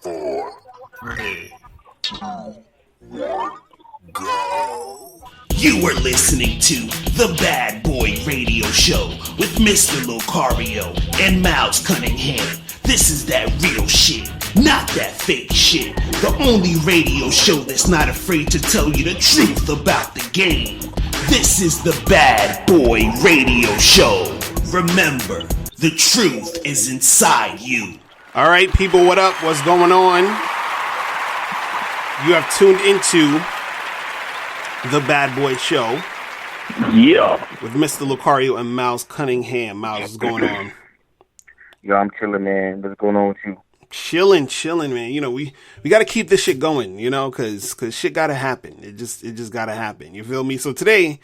4, 3, 2, 1, go. You are listening to The Bad Boy Radio Show with Mr. Locario and Miles Cunningham. This is that real shit, not that fake shit. The only radio show that's not afraid to tell you the truth about the game. This is The Bad Boy Radio Show. Remember, the truth is inside you. All right, people, what up? What's going on? You have tuned into The Bad Boy Show. Yeah. With Mr. Locario and Miles Cunningham. Miles, what's going on? Yo, I'm chilling, man. What's going on with you? Chilling, man. You know, we got to keep this shit going, you know, because shit got to happen. It just got to happen. You feel me? So today,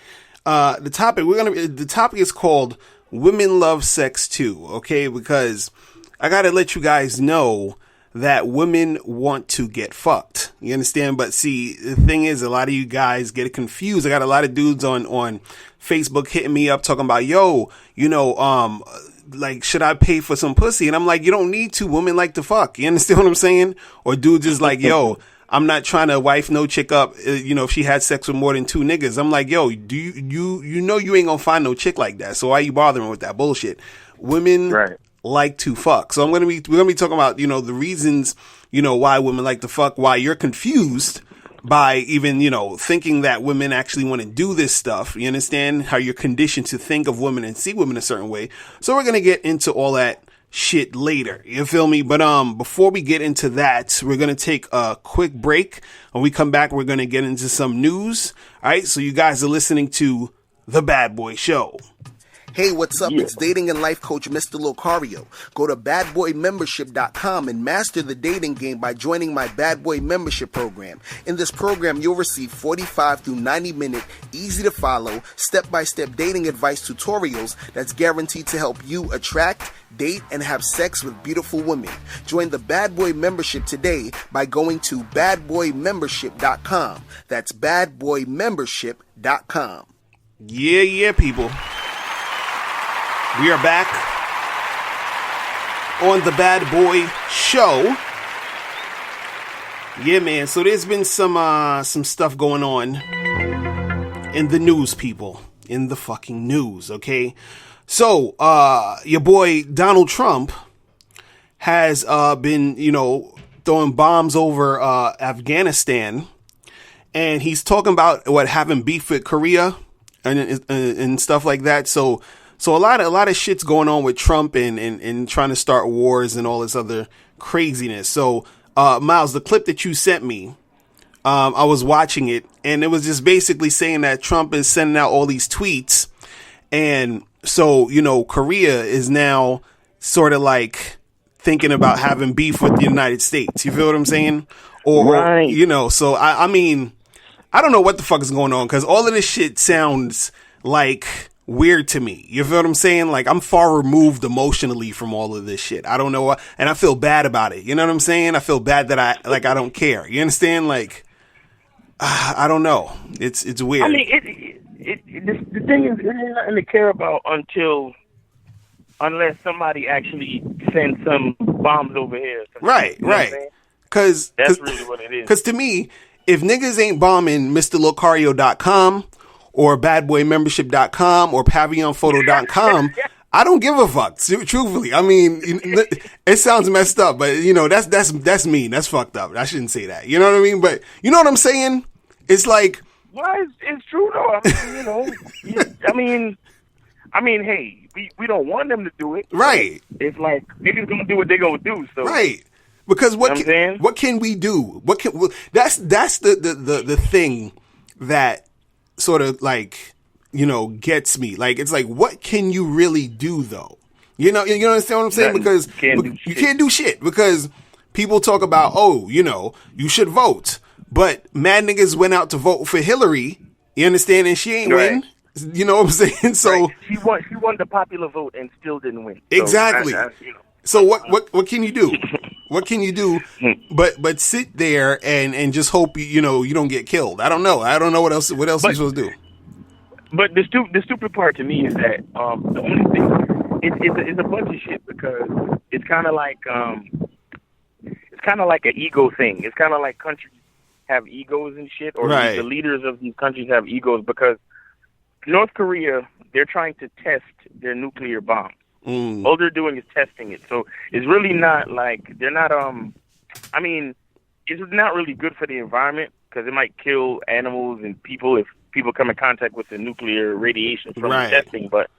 the topic is called Women Love Sex Too, okay? Because I got to let you guys know that women want to get fucked. You understand? But see, the thing is, a lot of you guys get confused. I got a lot of dudes on Facebook hitting me up talking about, yo, you know, like, should I pay for some pussy? And I'm like, you don't need to. Women like to fuck. You understand what I'm saying? Or dudes is like, yo, I'm not trying to wife no chick up, you know, if she had sex with more than 2 niggas. I'm like, yo, do you know you ain't gonna find no chick like that. So why are you bothering with that bullshit? Women like to fuck. So we're gonna be talking about, you know, the reasons, you know, why women like to fuck, why you're confused by even, you know, thinking that women actually want to do this stuff. You understand how you're conditioned to think of women and see women a certain way. So we're gonna get into all that shit later. You feel me? But before we get into that, we're gonna take a quick break. When we come back, we're gonna get into some news. All right, so you guys are listening to The Bad Boy Show. Hey, what's up? It's dating and life coach Mr. Locario. Go to badboymembership.com and master the dating game by joining my Bad Boy membership program. In this program, you'll receive 45 through 90-minute, easy-to-follow, step-by-step dating advice tutorials that's guaranteed to help you attract, date, and have sex with beautiful women. Join the Bad Boy membership today by going to badboymembership.com. That's badboymembership.com. Yeah, people. We are back on the Bad Boy Show. Yeah, man. So there's been some stuff going on in the news, people. In the fucking news, okay? So, your boy Donald Trump has been, you know, throwing bombs over Afghanistan, and he's talking about having beef with Korea and stuff like that. So a lot of shit's going on with Trump and trying to start wars and all this other craziness. So, Miles, the clip that you sent me, I was watching it, and it was just basically saying that Trump is sending out all these tweets. And so, you know, Korea is now sort of like thinking about having beef with the United States. You feel what I'm saying? Or you know, so I mean, I don't know what the fuck is going on, because all of this shit sounds like weird to me. You feel what I'm saying? Like, I'm far removed emotionally from all of this shit. I don't know, and I feel bad about it. You know what I'm saying? I feel bad that I don't care. You understand? Like, I don't know. It's weird. I mean, the thing is, there's nothing to care about unless somebody actually sends some bombs over here. Right. Because that's really what it is. Because to me, if niggas ain't bombing MrLocario.com or badboymembership.com or pavillonphoto.com, I don't give a fuck. Truthfully, I mean, it sounds messed up, but you know, that's mean. That's fucked up. I shouldn't say that. You know what I mean? But you know what I'm saying? It's like, well, it's true though. I mean, you know, I mean, hey, we don't want them to do it. Right. It's like niggas gonna do what they gonna do. So right. Because what can we do? That's the thing that sort of like, you know, gets me. Like, it's like, what can you really do though? You know understand what I'm saying? Because you can't do shit, because people talk about, oh, you know, you should vote, but mad niggas went out to vote for Hillary. You understand? And she ain't win. You know what I'm saying? So she won the popular vote and still didn't win. So exactly. you know. So what can you do? What can you do but sit there and just hope you don't get killed? I don't know. What else are you supposed to do? But the stupid part to me is that the only thing it's a bunch of shit, because it's kind of like kind of like an ego thing. It's kind of like countries have egos and shit, or Right. the leaders of these countries have egos, because North Korea, they're trying to test their nuclear bomb. All they're doing is testing it. So it's really not like, they're not, I mean, it's not really good for the environment, because it might kill animals and people if people come in contact with the nuclear radiation from Right. the testing. But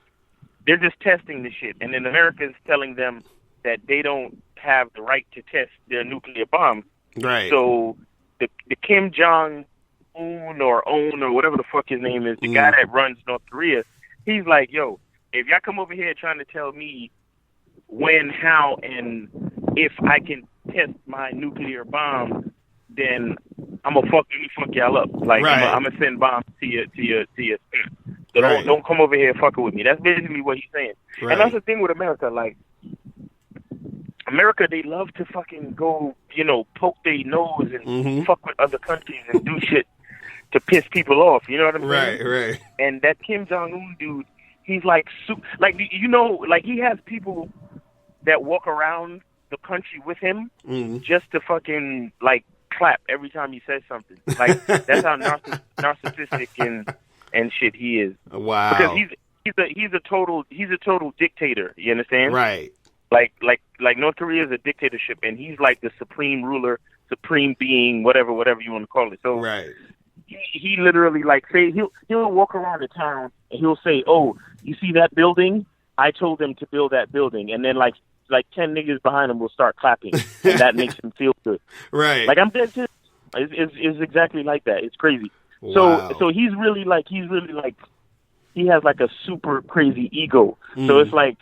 they're just testing the shit. And then America's telling them that they don't have the right to test their nuclear bomb. Right. So the Kim Jong-un or whatever the fuck his name is, the guy that runs North Korea, he's like, yo, if y'all come over here trying to tell me when, how, and if I can test my nuclear bomb, then I'm gonna fuck y'all up. Like, Right. I'm gonna send bombs to your So Right. don't come over here fucking with me. That's basically what he's saying. Right. And that's the thing with America. Like, America, they love to fucking go, poke their nose and fuck with other countries and do shit to piss people off. You know what I'm saying? Right. And that Kim Jong-un dude, he's like, like he has people that walk around the country with him just to fucking like clap every time he says something. Like, that's how narcissistic and shit he is. Wow. Because he's a total dictator. You understand? Right. Like North Korea is a dictatorship, and he's like the supreme ruler, supreme being, whatever you want to call it. So Right. he literally, like, say he'll walk around the town and he'll say, "Oh, you see that building? I told them to build that building," and then like 10 niggas behind him will start clapping, and that makes him feel good. Right. Like, I'm dead serious. It's exactly like that. It's crazy. Wow. So he's really like he has like a super crazy ego. So it's like,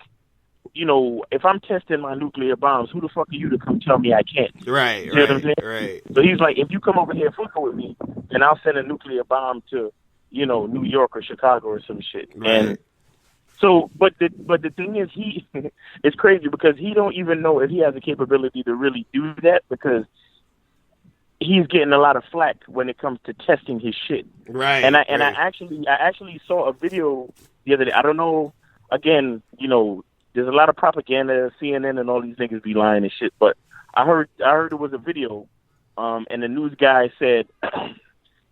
if I'm testing my nuclear bombs, who the fuck are you to come tell me I can't? Right. You know what I'm saying? Right. So he's like, if you come over here fucking with me, then I'll send a nuclear bomb to, New York or Chicago or some shit. Right. And so, but the thing is, it's crazy because he don't even know if he has the capability to really do that, because he's getting a lot of flack when it comes to testing his shit. Right. And I actually saw a video the other day. I don't know. Again, there's a lot of propaganda. CNN and all these niggas be lying and shit. But I heard there was a video, and the news guy said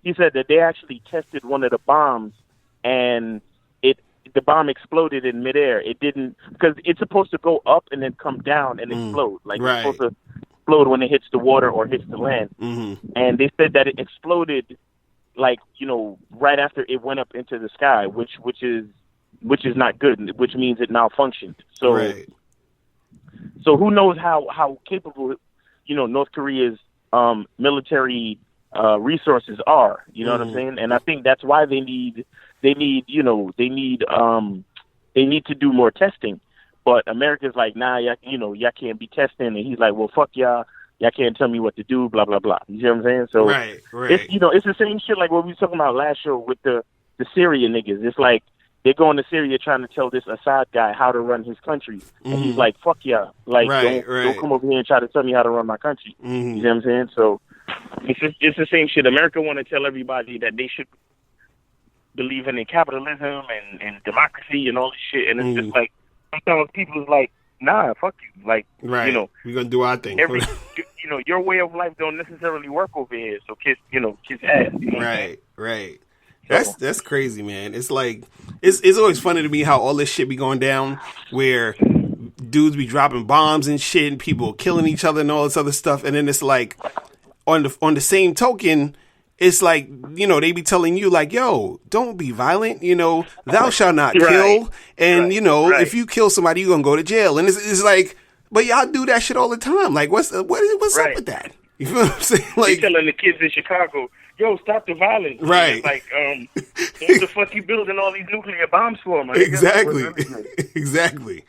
he said that they actually tested one of the bombs, and the bomb exploded in midair. It didn't, because it's supposed to go up and then come down and explode. Like, Right. it's supposed to explode when it hits the water or hits the land. And they said that it exploded, like, right after it went up into the sky, which is not good, which means it malfunctioned. So, Right. so who knows how capable, North Korea's military resources are. You know what I'm saying? And I think that's why they need to do more testing. But America's like, nah, y'all can't be testing. And he's like, well, fuck y'all. Y'all can't tell me what to do, blah, blah, blah. You see what I'm saying? So Right. it's, it's the same shit like what we were talking about last show with the Syria niggas. It's like they're going to Syria trying to tell this Assad guy how to run his country. And he's like, fuck y'all. Like, don't come over here and try to tell me how to run my country. You see what I'm saying? So it's the same shit. America want to tell everybody that they should believe in capitalism and democracy and all this shit. And it's just like, sometimes people is like, nah, fuck you. Like, Right. We're going to do our thing. Your way of life don't necessarily work over here. So kiss ass. You know what I'm saying? Right. That's crazy, man. It's like, it's always funny to me how all this shit be going down, where dudes be dropping bombs and shit and people killing each other and all this other stuff. And then it's like, on the same token, it's like, they be telling you like, yo, don't be violent, thou shalt not kill. And, if you kill somebody, you're going to go to jail. And it's like, but y'all do that shit all the time. Like, what's up with that? You feel what I'm saying? Like, you're telling the kids in Chicago, yo, stop the violence. Right. It's like, what the fuck you building all these nuclear bombs for, man? Exactly. Exactly.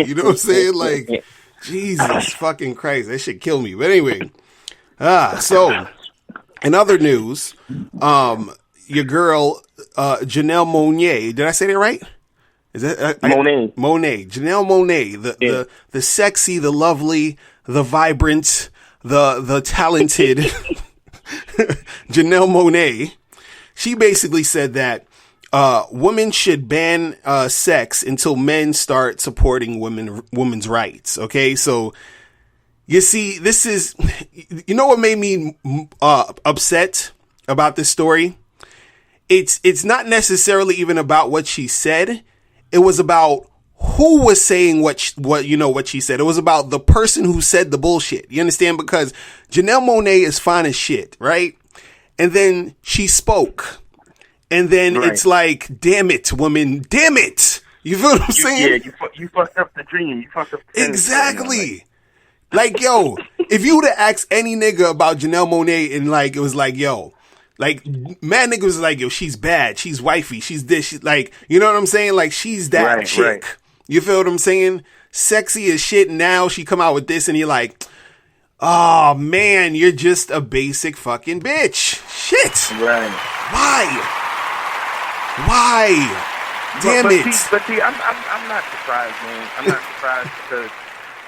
You know what I'm saying? Like, Jesus fucking Christ. That shit kill me. But anyway, so in other news, your girl, Janelle Monae, did I say that right? Is that Monae? Janelle Monae, the sexy, the lovely, the vibrant, the talented Janelle Monae. She basically said that women should ban sex until men start supporting women's rights. Okay, so You see, this is, you know what made me upset about this story? It's not necessarily even about what she said. It was about who was saying what she said. It was about the person who said the bullshit. You understand? Because Janelle Monae is fine as shit, right? And then she spoke. And then it's like, damn it, woman, damn it. You feel what I'm saying? Yeah, you fucked up the dream. You fucked up the exactly. Like, yo, if you would have asked any nigga about Janelle Monae and like, it was like, yo, like, mad nigga was like, yo, she's bad. She's wifey. She's this. She's like, you know what I'm saying? Like, she's that chick. Right. You feel what I'm saying? Sexy as shit. Now she come out with this and you're like, oh man, you're just a basic fucking bitch. Shit. Right. Why? Damn it. But see, I'm not surprised, man. I'm not surprised because,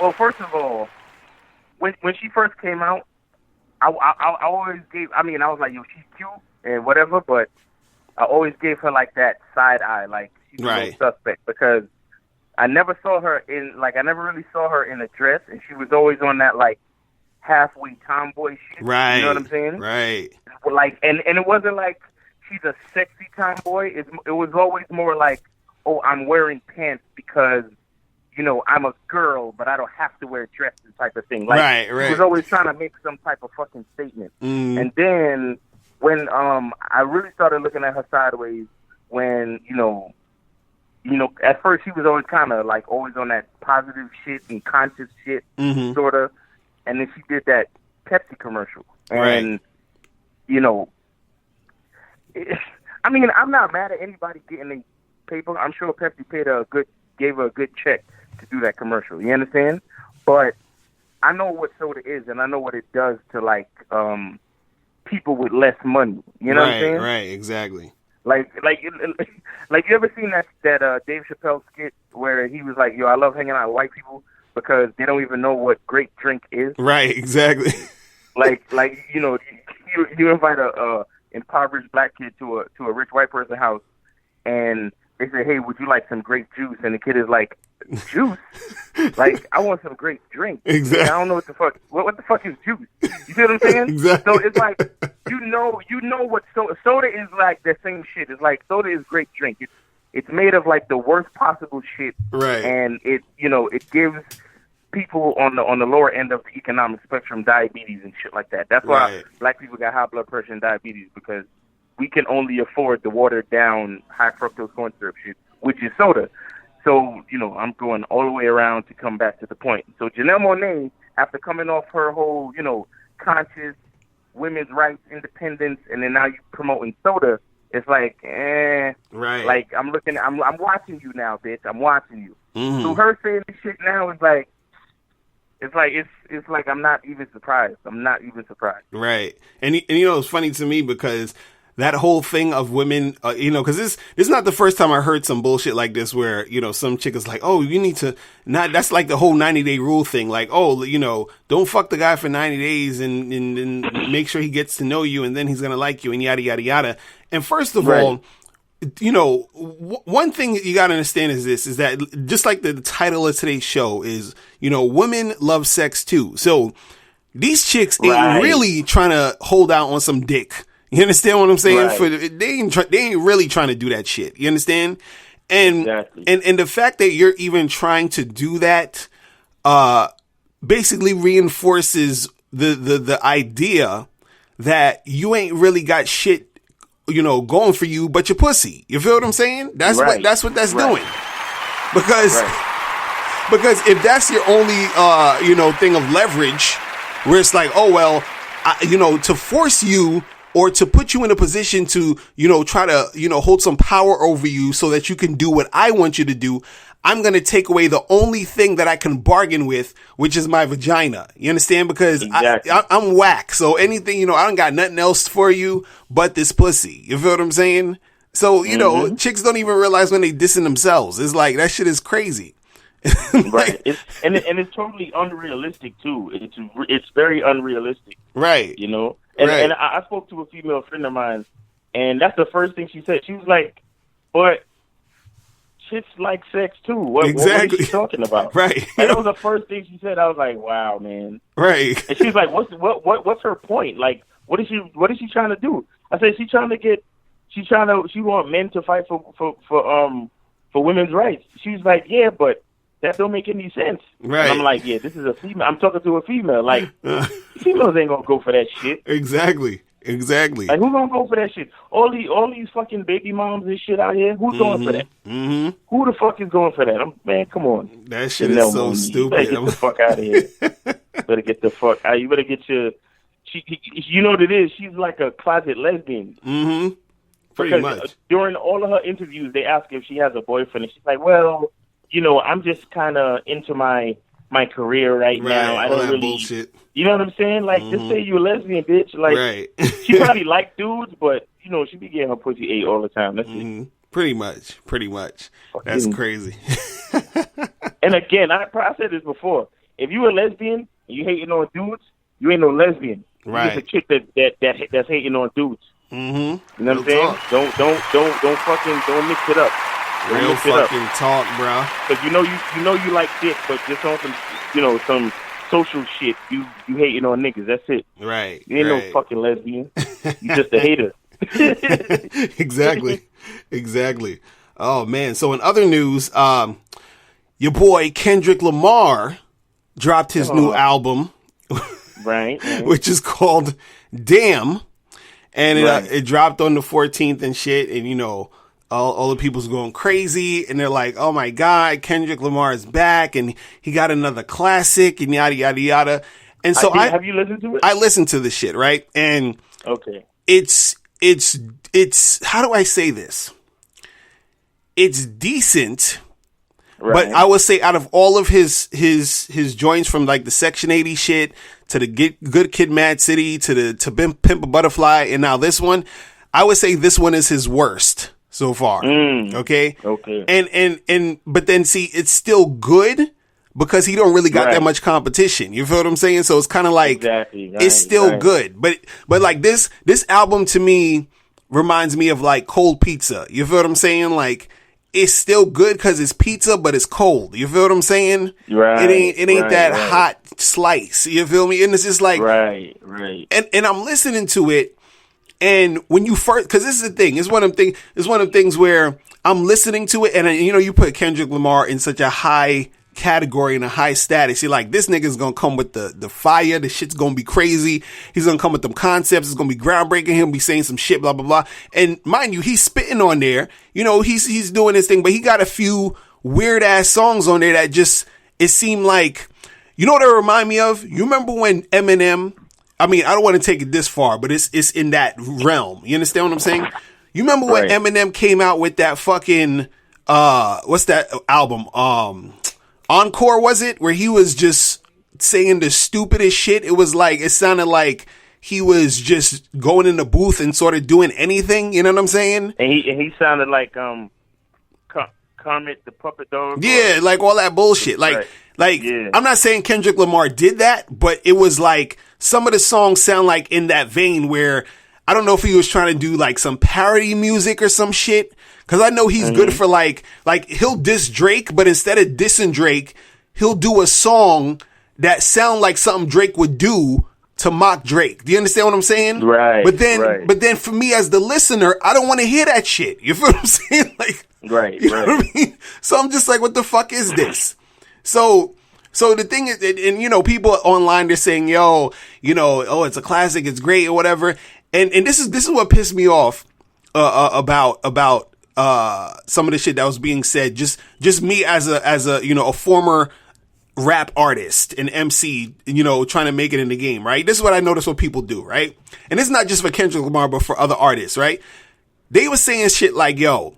well, first of all, when she first came out, I always gave, I was like, yo, she's cute and whatever, but I always gave her like that side eye, like she's a little suspect, because I never saw her in, like, I never really saw her in a dress, and she was always on that, like, halfway tomboy shit. Right. You know what I'm saying? Right. Like, and it wasn't like she's a sexy tomboy. It was always more like, oh, I'm wearing pants because, you know, I'm a girl, but I don't have to wear dresses type of thing. Like, right. She was always trying to make some type of fucking statement. And then when I really started looking at her sideways, when, you know, at first she was always kind of like always on that positive shit and conscious shit, sort of. And then she did that Pepsi commercial. And, you know, I'm not mad at anybody getting a paper. I'm sure Pepsi gave her a good check to do that commercial. You understand? But I know what soda is, and I know what it does to, like, people with less money. You know what I'm saying? Right, exactly. Like you ever seen that Dave Chappelle skit where he was like, yo, I love hanging out with white people because they don't even know what great drink is? Right, exactly. like you know, you invite a impoverished black kid to a rich white person's house, and they say, hey, would you like some grape juice? And the kid is like, juice? Like, I want some grape drink. Exactly. I don't know what the fuck. What the fuck is juice? You see what I'm saying? Exactly. So it's like, you know what soda is, like the same shit. It's like soda is grape drink. It's made of like the worst possible shit. Right. And it gives people on the lower end of the economic spectrum diabetes and shit like that. That's why black people got high blood pressure and diabetes, because we can only afford the watered down high fructose corn syrup shit, which is soda. So, you know, I'm going all the way around to come back to the point. So Janelle Monae, after coming off her whole, you know, conscious women's rights, independence, and then now you promoting soda, it's like, right. Like, I'm watching you now, bitch. I'm watching you. Mm-hmm. So her saying this shit now is like, it's like I'm not even surprised. I'm not even surprised. Right. And you know, it's funny to me because that whole thing of women, you know, because this is not the first time I heard some bullshit like this where, you know, some chick is like, oh, you need to not, that's like the whole 90-day rule thing. Like, oh, you know, don't fuck the guy for 90 days and make sure he gets to know you and then he's going to like you and yada, yada, yada. And first of all, you know, one thing you got to understand is that just like the title of today's show is, you know, women love sex too. So these chicks ain't really trying to hold out on some dick. You understand what I'm saying? Right. They ain't really trying to do that shit. You understand? And exactly. and the fact that you're even trying to do that, basically reinforces the idea that you ain't really got shit, you know, going for you, but your pussy. You feel what I'm saying? That's what that's doing. Because if that's your only you know, thing of leverage, where it's like, oh well, you know, to force you or to put you in a position to, you know, try to, you know, hold some power over you so that you can do what I want you to do, I'm going to take away the only thing that I can bargain with, which is my vagina. You understand? Because I'm whack. So anything, you know, I don't got nothing else for you but this pussy. You feel what I'm saying? So, you know, chicks don't even realize when they dissing themselves. It's like, that shit is crazy. Right. It's totally unrealistic too. It's very unrealistic. Right. You know? And I spoke to a female friend of mine, and that's the first thing she said. She was like, but shit's like sex too. What is she talking about? Right. That was the first thing she said. I was like, wow, man. Right. And she's like, what's her point? Like, what is she trying to do? I said, she want men to fight for women's rights. She was like, yeah, but that don't make any sense. Right. And I'm like, yeah, this is a female. I'm talking to a female. Like, females ain't gonna go for that shit. Exactly. Like, who's gonna go for that shit? All these fucking baby moms and shit out here. Who's going for that? Mm-hmm. Who the fuck is going for that? Man, come on. That shit Janelle is so Monae. Stupid. You better get the fuck out of here. Better get the fuck out. You better get your. You know what it is? She's like a closet lesbian. Mm-hmm. Pretty much. During all of her interviews, they ask if she has a boyfriend, and she's like, well, I'm just kind of into my career right now. I don't really. Bullshit. You know what I'm saying? Like, just say you're a lesbian, bitch. Like, she probably like dudes, but she be getting her pussy ate all the time. That's it. Pretty much. That's crazy. And again, I said this before. If you a lesbian and you hating on dudes, you ain't no lesbian. Right. You're just a chick that's hating on dudes. Mm-hmm. You know what I'm saying? Don't mix it up. Real fucking talk, bro. Because you like dick, but just on some social shit, you hating on niggas. That's it. Right. You ain't no fucking lesbian. You just a hater. Exactly. Oh man. So in other news, your boy Kendrick Lamar dropped his new album, right? Which is called Damn, and it dropped on the 14th and shit, and all the people's going crazy, and they're like, oh my God, Kendrick Lamar is back, and he got another classic, and yada, yada, yada. And so have you listened to it? I listened to this shit, right? And okay, it's how do I say this? It's decent, but I would say out of all of his joints, from like the Section 80 shit to the Good Kid, Mad City to Pimp a Butterfly, and now this one, I would say this one is his worst so far. Okay. And but then see, it's still good because he don't really got that much competition. You feel what I'm saying? So it's kind of like it's still good, but like this album to me reminds me of like cold pizza. You feel what I'm saying? Like, it's still good because it's pizza, but it's cold. You feel what I'm saying? Right. It ain't that hot slice. You feel me? And it's just like right. And I'm listening to it, and when you first, because this is the thing, it's one of them things where I'm listening to it, and you put Kendrick Lamar in such a high category and a high status. You're like, this nigga's gonna come with the fire. The shit's gonna be crazy. He's gonna come with them concepts. It's gonna be groundbreaking. He'll be saying some shit, blah blah blah. And mind you, he's spitting on there. He's doing his thing, but he got a few weird ass songs on there that just, it seemed like, what it remind me of? You remember when Eminem? I mean, I don't want to take it this far, but it's in that realm. You understand what I'm saying? You remember when Eminem came out with that fucking what's that album? Encore, was it? Where he was just saying the stupidest shit. It was like, it sounded like he was just going in the booth and sort of doing anything. You know what I'm saying? And he sounded like Kermit the Puppet Dog. Yeah, like all that bullshit. Like I'm not saying Kendrick Lamar did that, but it was like some of the songs sound like in that vein where I don't know if he was trying to do like some parody music or some shit. Cause I know he's good for like he'll diss Drake, but instead of dissing Drake, he'll do a song that sound like something Drake would do to mock Drake. Do you understand what I'm saying? Right. But then for me as the listener, I don't want to hear that shit. You feel what I'm saying? Like, you know what I mean? So I'm just like, what the fuck is this? So the thing is, and people online, they're saying, oh, it's a classic, it's great or whatever. And this is what pissed me off, about some of the shit that was being said. Just me as a former rap artist and MC, trying to make it in the game, right? This is what I notice what people do, right? And it's not just for Kendrick Lamar, but for other artists, right? They were saying shit like, you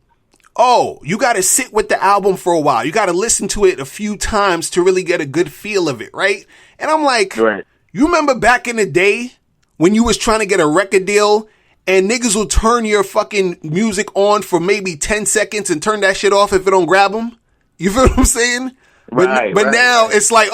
got to sit with the album for a while. You got to listen to it a few times to really get a good feel of it, right? And I'm like, you remember back in the day when you was trying to get a record deal and niggas will turn your fucking music on for maybe 10 seconds and turn that shit off if it don't grab them? You feel what I'm saying? But now it's like,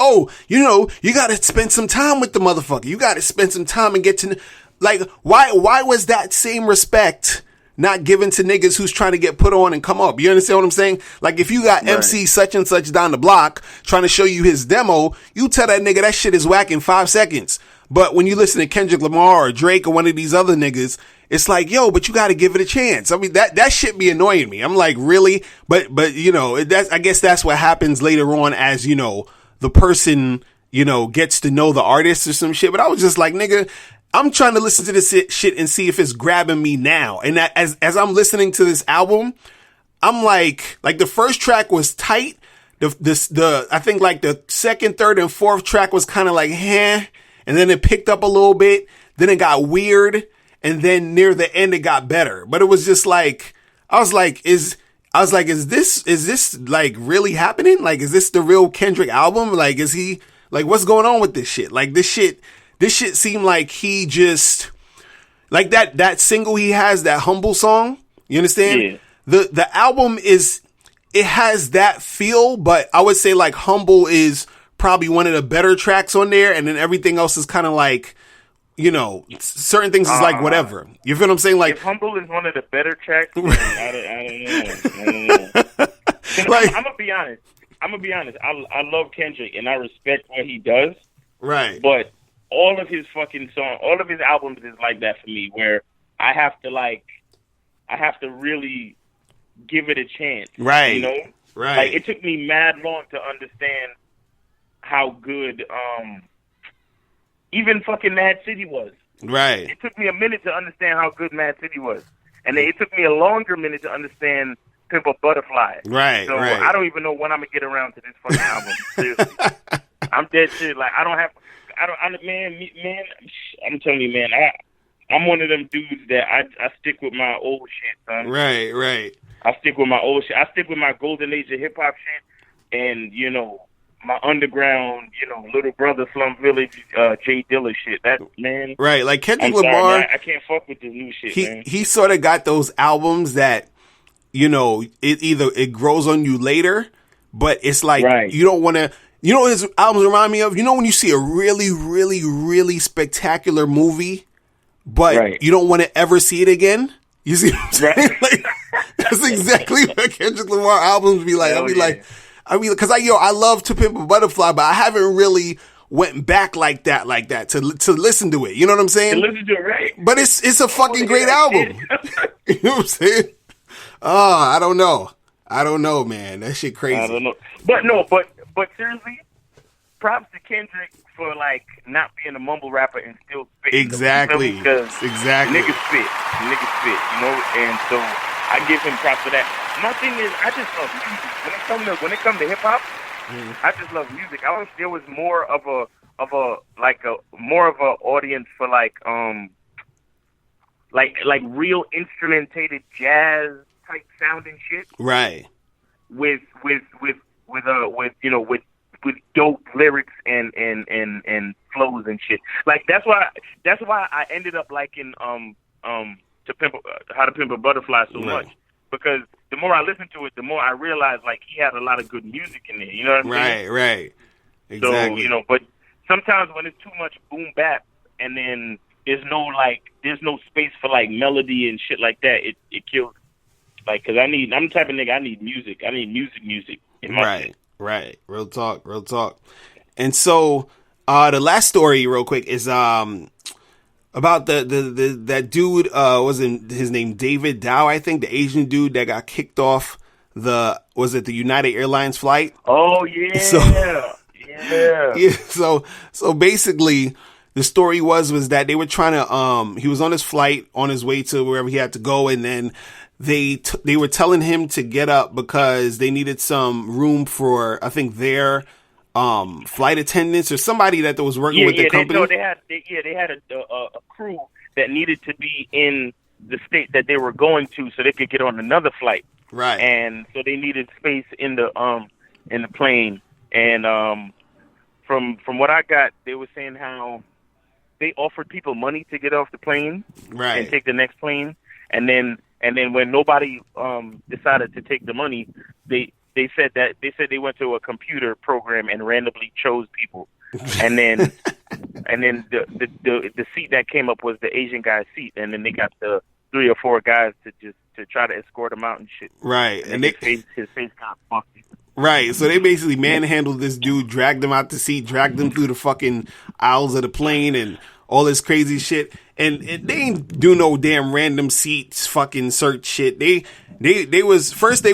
you got to spend some time with the motherfucker. You got to spend some time and get to, like, why was that same respect not given to niggas who's trying to get put on and come up. You understand what I'm saying? Like if you got MC such and such down the block trying to show you his demo, you tell that nigga that shit is whack in 5 seconds. But when you listen to Kendrick Lamar or Drake or one of these other niggas, it's like, yo, but you got to give it a chance. I mean, that shit be annoying me. I'm like, really? But you know, I guess that's what happens later on as, you know, the person, you know, gets to know the artist or some shit. But I was just like, nigga, I'm trying to listen to this shit and see if it's grabbing me now. And that, as I'm listening to this album, I'm like the first track was tight. I think like the second, third, and fourth track was kind of like, and then it picked up a little bit. Then it got weird. And then near the end, it got better. But it was just like, I was like, is this like really happening? Like, is this the real Kendrick album? Like, is he, like, what's going on with this shit? Like, this shit seemed like he just, like that single he has, that Humble song. You understand? Yeah. The album it has that feel, but I would say like Humble is probably one of the better tracks on there. And then everything else is kind of like, you know, certain things is like whatever. You feel what I'm saying? Like, if Humble is one of the better tracks, I don't know. Like, I'm gonna be honest. I love Kendrick and I respect what he does. Right. But all of his fucking songs, all of his albums is like that for me, where I have to really give it a chance. Right. You know? Right. Like, it took me mad long to understand how good even fucking Mad City was. Right. It took me a minute to understand how good Mad City was. And it took me a longer minute to understand Pimp a Butterfly. Right, so right. I don't even know when I'm going to get around to this fucking album. Seriously. I'm dead shit. Like, man, I'm telling you, man, I'm one of them dudes that I stick with my old shit, son. Right, right. I stick with my old shit. I stick with my golden age of hip-hop shit and, you know, my underground, you know, Little Brother, Slum Village, Jay Dilla shit. That, man. Right, like Kendrick Lamar. Lamar. I can't fuck with this new shit, man. He sort of got those albums that, you know, it grows on you later, but it's like, right. You don't want to, you know what his albums remind me of? You know when you see a really, really, really spectacular movie, but right. You don't want to ever see it again? You see what I'm saying? Right. Like, that's exactly what Kendrick Lamar albums be like. I'll be like, because I love To Pimp a Butterfly, but I haven't really went back like that to listen to it. You know what I'm saying? To listen to it, right? But it's a fucking great album. You know what I'm saying? Oh, I don't know, man. That shit crazy. I don't know. But seriously, props to Kendrick for like not being a mumble rapper and still spit. Exactly. Exactly. Niggas spit, you know, and so I give him props for that. My thing is, I just love music. When it comes to hip hop, I just love music. I wish there was more of a audience for like real instrumentated jazz type sounding shit. Right. With dope lyrics and flows and shit. Like that's why I ended up liking How to Pimp a Butterfly so much, because the more I listened to it, the more I realized like he had a lot of good music in there. You know what I'm saying? Right. Exactly. So, you know, but sometimes when it's too much boom bap and then there's no space for like melody and shit like that, it kills. Like, cause I'm the type of nigga, I need music in my shit. Right. Real talk. And so, the last story real quick is, about that dude, wasn't his name David Dow, I think, the Asian dude that got kicked off the United Airlines flight? Oh yeah. Yeah. So basically the story was that they were trying to, he was on his flight on his way to wherever he had to go. And then they were telling him to get up because they needed some room for, I think, their flight attendants or somebody that was working with the company. They had a crew that needed to be in the state that they were going to so they could get on another flight. Right. And so they needed space in the plane. And from what I got, they were saying how they offered people money to get off the plane, right, and take the next plane, and then when nobody decided to take the money, they said they went to a computer program and randomly chose people, and then the seat that came up was the Asian guy's seat, and then they got the 3 or 4 guys to try to escort him out and shit. Right, and his face got fucked. Right, so they basically manhandled this dude, dragged him out the seat, dragged him through the fucking aisles of the plane, and all this crazy shit. And they ain't do no damn random seats fucking search shit. They was probably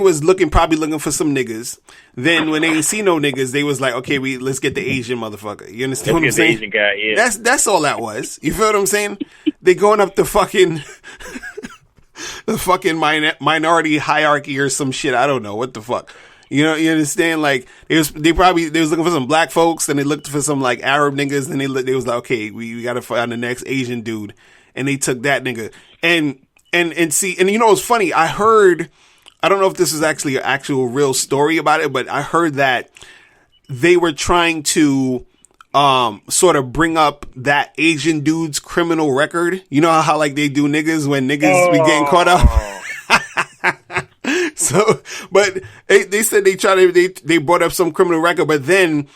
looking for some niggas. Then when they ain't see no niggas, they was like, okay, let's get the Asian motherfucker. You understand what I'm saying? The Asian guy, yeah. That's all that was. You feel what I'm saying? They going up the fucking the fucking minority hierarchy or some shit. I don't know what the fuck. You know, you understand? Like they was looking for some black folks, then they looked for some like Arab niggas, and they was like, okay, we gotta find the next Asian dude, and they took that nigga. And you know, it's funny. I don't know if this is actually an actual real story about it, but I heard that they were trying to sort of bring up that Asian dude's criminal record. You know how like they do niggas when niggas be getting caught up. So, but they said they brought up some criminal record, but then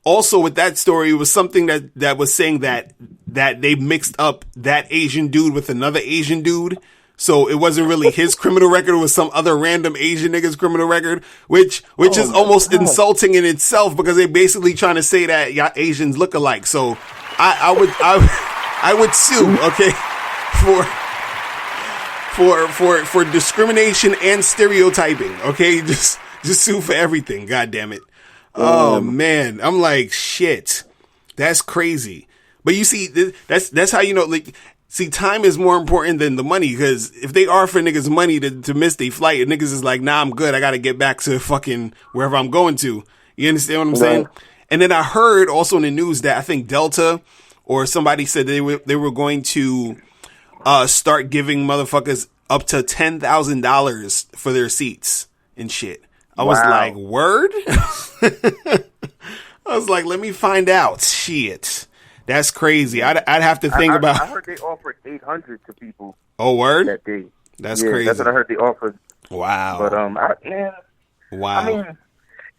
also with that story, it was something that was saying that they mixed up that Asian dude with another Asian dude. So it wasn't really his criminal record. It was some other random Asian nigga's criminal record, which is almost insulting in itself because they basically trying to say that y'all Asians look alike. So I would sue, okay, for discrimination and stereotyping, okay? Just sue for everything, god damn it. Oh man, I'm like, shit. That's crazy. But you see, that's how you know, like, see, time is more important than the money, because if they offer niggas money to miss their flight, and niggas is like, nah, I'm good, I gotta get back to fucking wherever I'm going to. You understand what I'm saying? And then I heard also in the news that I think Delta or somebody said they were going to start giving motherfuckers up to $10,000 for their seats and shit. I was like, word? I was like, let me find out. Shit. That's crazy. I'd have to think about. I heard they offered $800 to people. Oh, word? That day. That's crazy. That's what I heard they offered. Wow. But wow. I mean,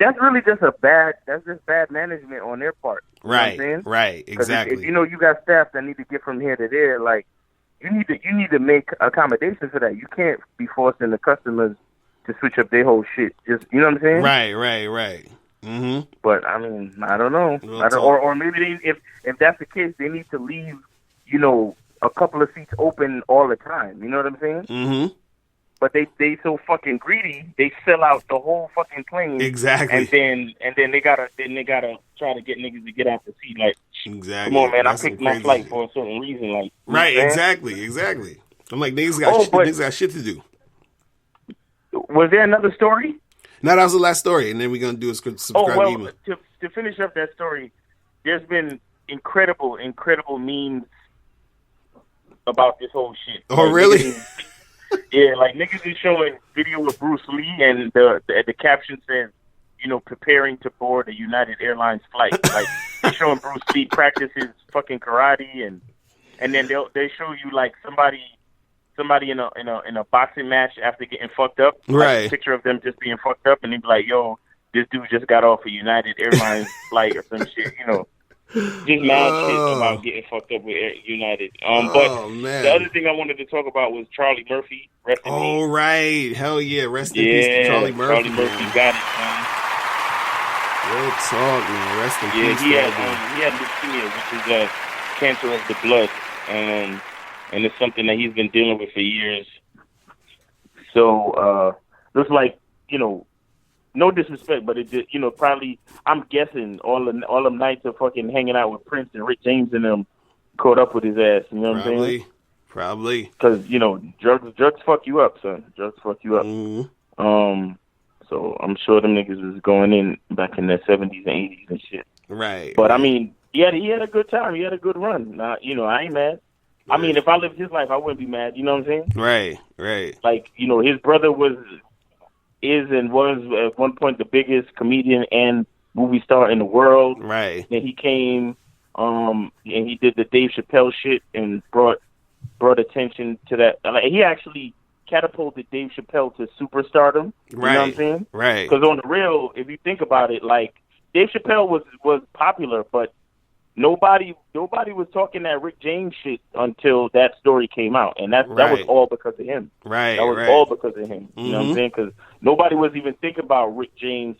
that's really just bad management on their part. You know what I'm saying? Right. Exactly. If you know you got staff that need to get from here to there, like you need to make accommodations for that. You can't be forcing the customers to switch up their whole shit. Just, you know what I'm saying? Right. Mm-hmm. But I mean, I don't know. Or maybe if that's the case, they need to leave, you know, a couple of seats open all the time. You know what I'm saying? Mm-hmm. But they so fucking greedy, they sell out the whole fucking plane. Exactly. And then they gotta try to get niggas to get out the seat. Like, exactly. Come on, man, That's I picked my flight for a certain reason. Like, right? Exactly. I'm like, niggas got shit to do. Was there another story? No, that was the last story, and then we're gonna do a subscribe email. To finish up that story, there's been incredible memes about this whole shit. Oh, like, really? Yeah, like niggas is showing video of Bruce Lee, and the caption says, you know, preparing to board a United Airlines flight. Like they're showing Bruce Lee practice his fucking karate, and then they show you like somebody in a boxing match after getting fucked up. Right. Like a picture of them just being fucked up, and they'd be like, yo, this dude just got off a United Airlines flight or some shit, you know. Just mad shit about getting fucked up with United. But man. The other thing I wanted to talk about was Charlie Murphy. Rest in peace. Right. Hell yeah. Rest in peace to Charlie Murphy. Charlie Murphy got it, man. Real talk, man. Rest in peace. He had leukemia, which is a cancer of the blood. And it's something that he's been dealing with for years. So, looks like, you know, no disrespect, but it just, you know, probably, I'm guessing all them nights of fucking hanging out with Prince and Rick James and them caught up with his ass, you know what I'm saying? Probably. Because, you know, drugs fuck you up, son. Drugs fuck you up. Mm-hmm. So I'm sure them niggas was going in back in the 70s and 80s and shit. Right. But, I mean, he had a good time. He had a good run. You know, I ain't mad. I mean, if I lived his life, I wouldn't be mad. You know what I'm saying? Right. Like, you know, his brother was at one point the biggest comedian and movie star in the world. Right. Then he came, and he did the Dave Chappelle shit and brought attention to that. Like, he actually catapulted Dave Chappelle to superstardom. You know what I'm saying? Right. Because on the real, if you think about it, like, Dave Chappelle was popular, but nobody was talking that Rick James shit until that story came out, and that was all because of him. Right, that was all because of him. You know what I'm saying? Because nobody was even thinking about Rick James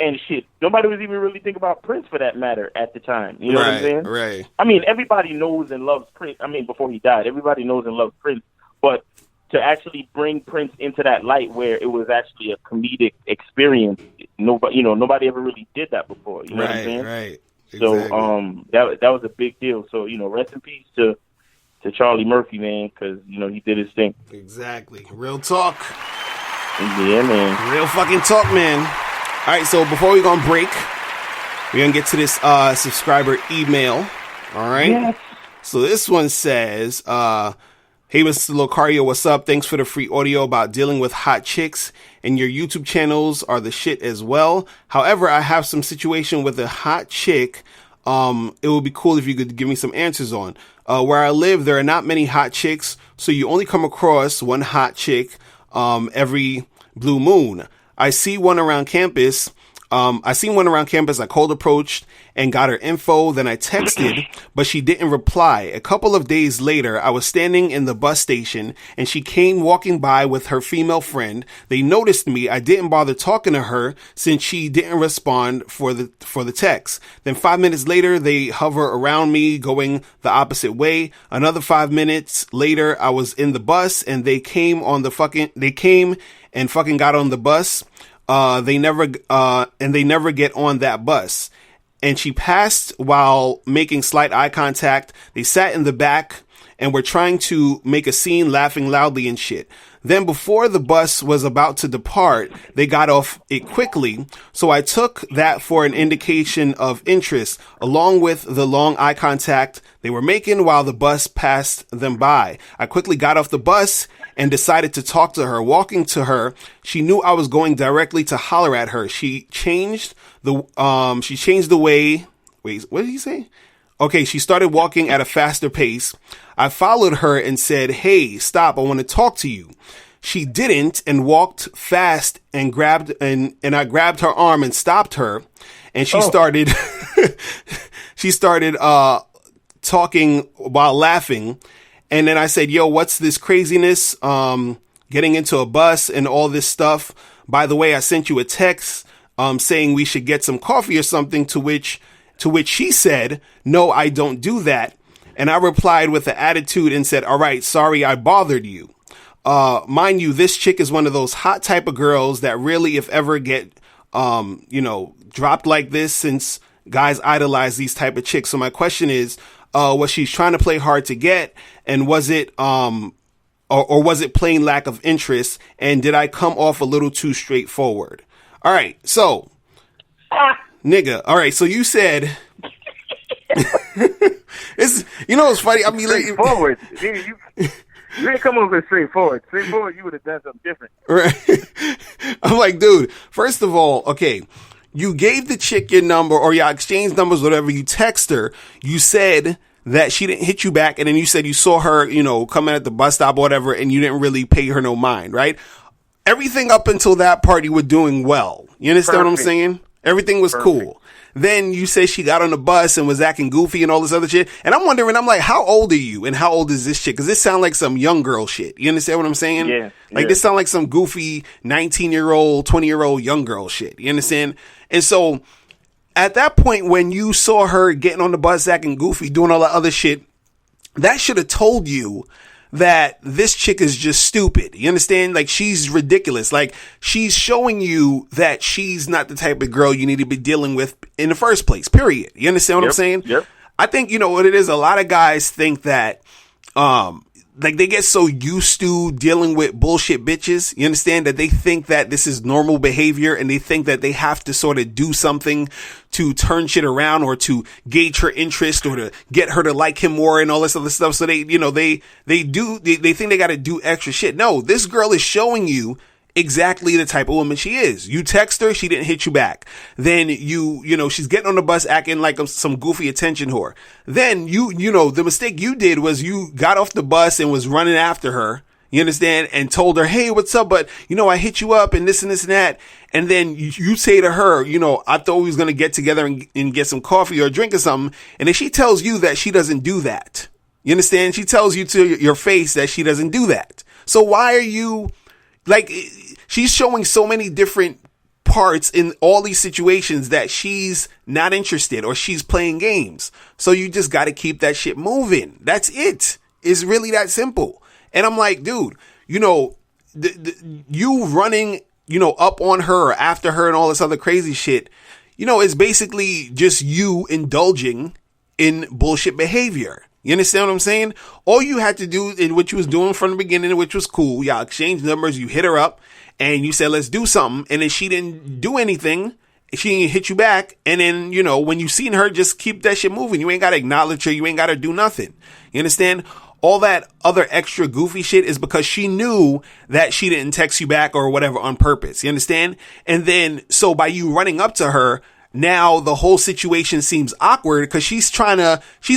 and shit. Nobody was even really thinking about Prince for that matter at the time. You know what I'm saying? Right. I mean, everybody knows and loves Prince. I mean, before he died, everybody knows and loves Prince. But to actually bring Prince into that light where it was actually a comedic experience, nobody ever really did that before. You know what I'm saying? Right. Exactly. So that was a big deal. So rest in peace to Charlie Murphy, man, because he did his thing. Exactly. Real talk. Yeah, man. Real fucking talk, man. All right, so before we go on break, we're gonna get to this subscriber email. All right. Yes. So this one says, "Hey, Mr. Locario, what's up? Thanks for the free audio about dealing with hot chicks, and your YouTube channels are the shit as well. However, I have some situation with a hot chick. It would be cool if you could give me some answers on. Where I live, there are not many hot chicks, so you only come across one hot chick every blue moon. I see one around campus. I cold approached and got her info. Then I texted, but she didn't reply. A couple of days later, I was standing in the bus station and she came walking by with her female friend. They noticed me. I didn't bother talking to her since she didn't respond for the text. Then 5 minutes later, they hover around me going the opposite way. Another 5 minutes later, I was in the bus and they came and fucking got on the bus. They never get on that bus. And she passed while making slight eye contact. They sat in the back and were trying to make a scene, laughing loudly and shit. Then before the bus was about to depart, they got off it quickly. So I took that for an indication of interest, along with the long eye contact they were making while the bus passed them by. I quickly got off the bus and decided to talk to her. Walking to her, she knew I was going directly to holler at her. She changed the way. Wait, what did he say? Okay, she started walking at a faster pace. I followed her and said, "Hey, stop, I want to talk to you." She didn't and walked fast and I grabbed her arm and stopped her. And she started talking while laughing. And then I said, "Yo, what's this craziness? Getting into a bus and all this stuff. By the way, I sent you a text saying we should get some coffee or something," to which she said, "No, I don't do that." And I replied with an attitude and said, "All right, sorry I bothered you." Mind you, this chick is one of those hot type of girls that really, if ever, get dropped like this, since guys idolize these type of chicks. So my question is, was she trying to play hard to get, and was it or was it plain lack of interest, and did I come off a little too straightforward? All right, so nigga, all right, so you said it's it's funny. I mean, straightforward. You didn't come over straightforward. Straightforward, you would have done something different. Right. I'm like, dude, first of all, okay, you gave the chick your number, or y'all exchanged numbers, whatever. You text her. You said that she didn't hit you back, and then you said you saw her, coming at the bus stop or whatever, and you didn't really pay her no mind, right? Everything up until that part, you were doing well. You understand what I'm saying? Everything was cool. Then you say she got on the bus and was acting goofy and all this other shit. And I'm wondering, I'm like, how old are you and how old is this chick? Because this sounds like some young girl shit. You understand what I'm saying? Yeah. Like this sounds like some goofy 19-year-old, 20-year-old young girl shit. You understand? And so at that point, when you saw her getting on the bus acting goofy, doing all that other shit, that should have told you that this chick is just stupid. You understand? Like, she's ridiculous. Like, she's showing you that she's not the type of girl you need to be dealing with in the first place, period. You understand what I'm saying? Yep. I think, what it is, a lot of guys think that, like, they get so used to dealing with bullshit bitches, you understand, that they think that this is normal behavior, and they think that they have to sort of do something to turn shit around or to gauge her interest or to get her to like him more and all this other stuff. So they think they got to do extra shit. No, this girl is showing you exactly the type of woman she is. You text her, she didn't hit you back. Then she's getting on the bus acting like some goofy attention whore. Then the mistake you did was you got off the bus and was running after her. You understand? And told her, hey, what's up? But, I hit you up and this and this and that. And then you say to her, I thought we was going to get together and get some coffee or a drink or something. And then she tells you that she doesn't do that. You understand? She tells you to your face that she doesn't do that. So why are you she's showing so many different parts in all these situations that she's not interested or she's playing games. So you just got to keep that shit moving. That's it. It's really that simple. And I'm like, dude, you running, up on her or after her and all this other crazy shit, is basically just you indulging in bullshit behavior. You understand what I'm saying? All you had to do in what you was doing from the beginning, which was cool. Y'all exchanged numbers. You hit her up and you said, let's do something. And then she didn't do anything. She didn't hit you back. And then, when you seen her, just keep that shit moving. You ain't got to acknowledge her. You ain't got to do nothing. You understand? All that other extra goofy shit is because she knew that she didn't text you back or whatever on purpose. You understand? And then, so by you running up to her, now the whole situation seems awkward because she's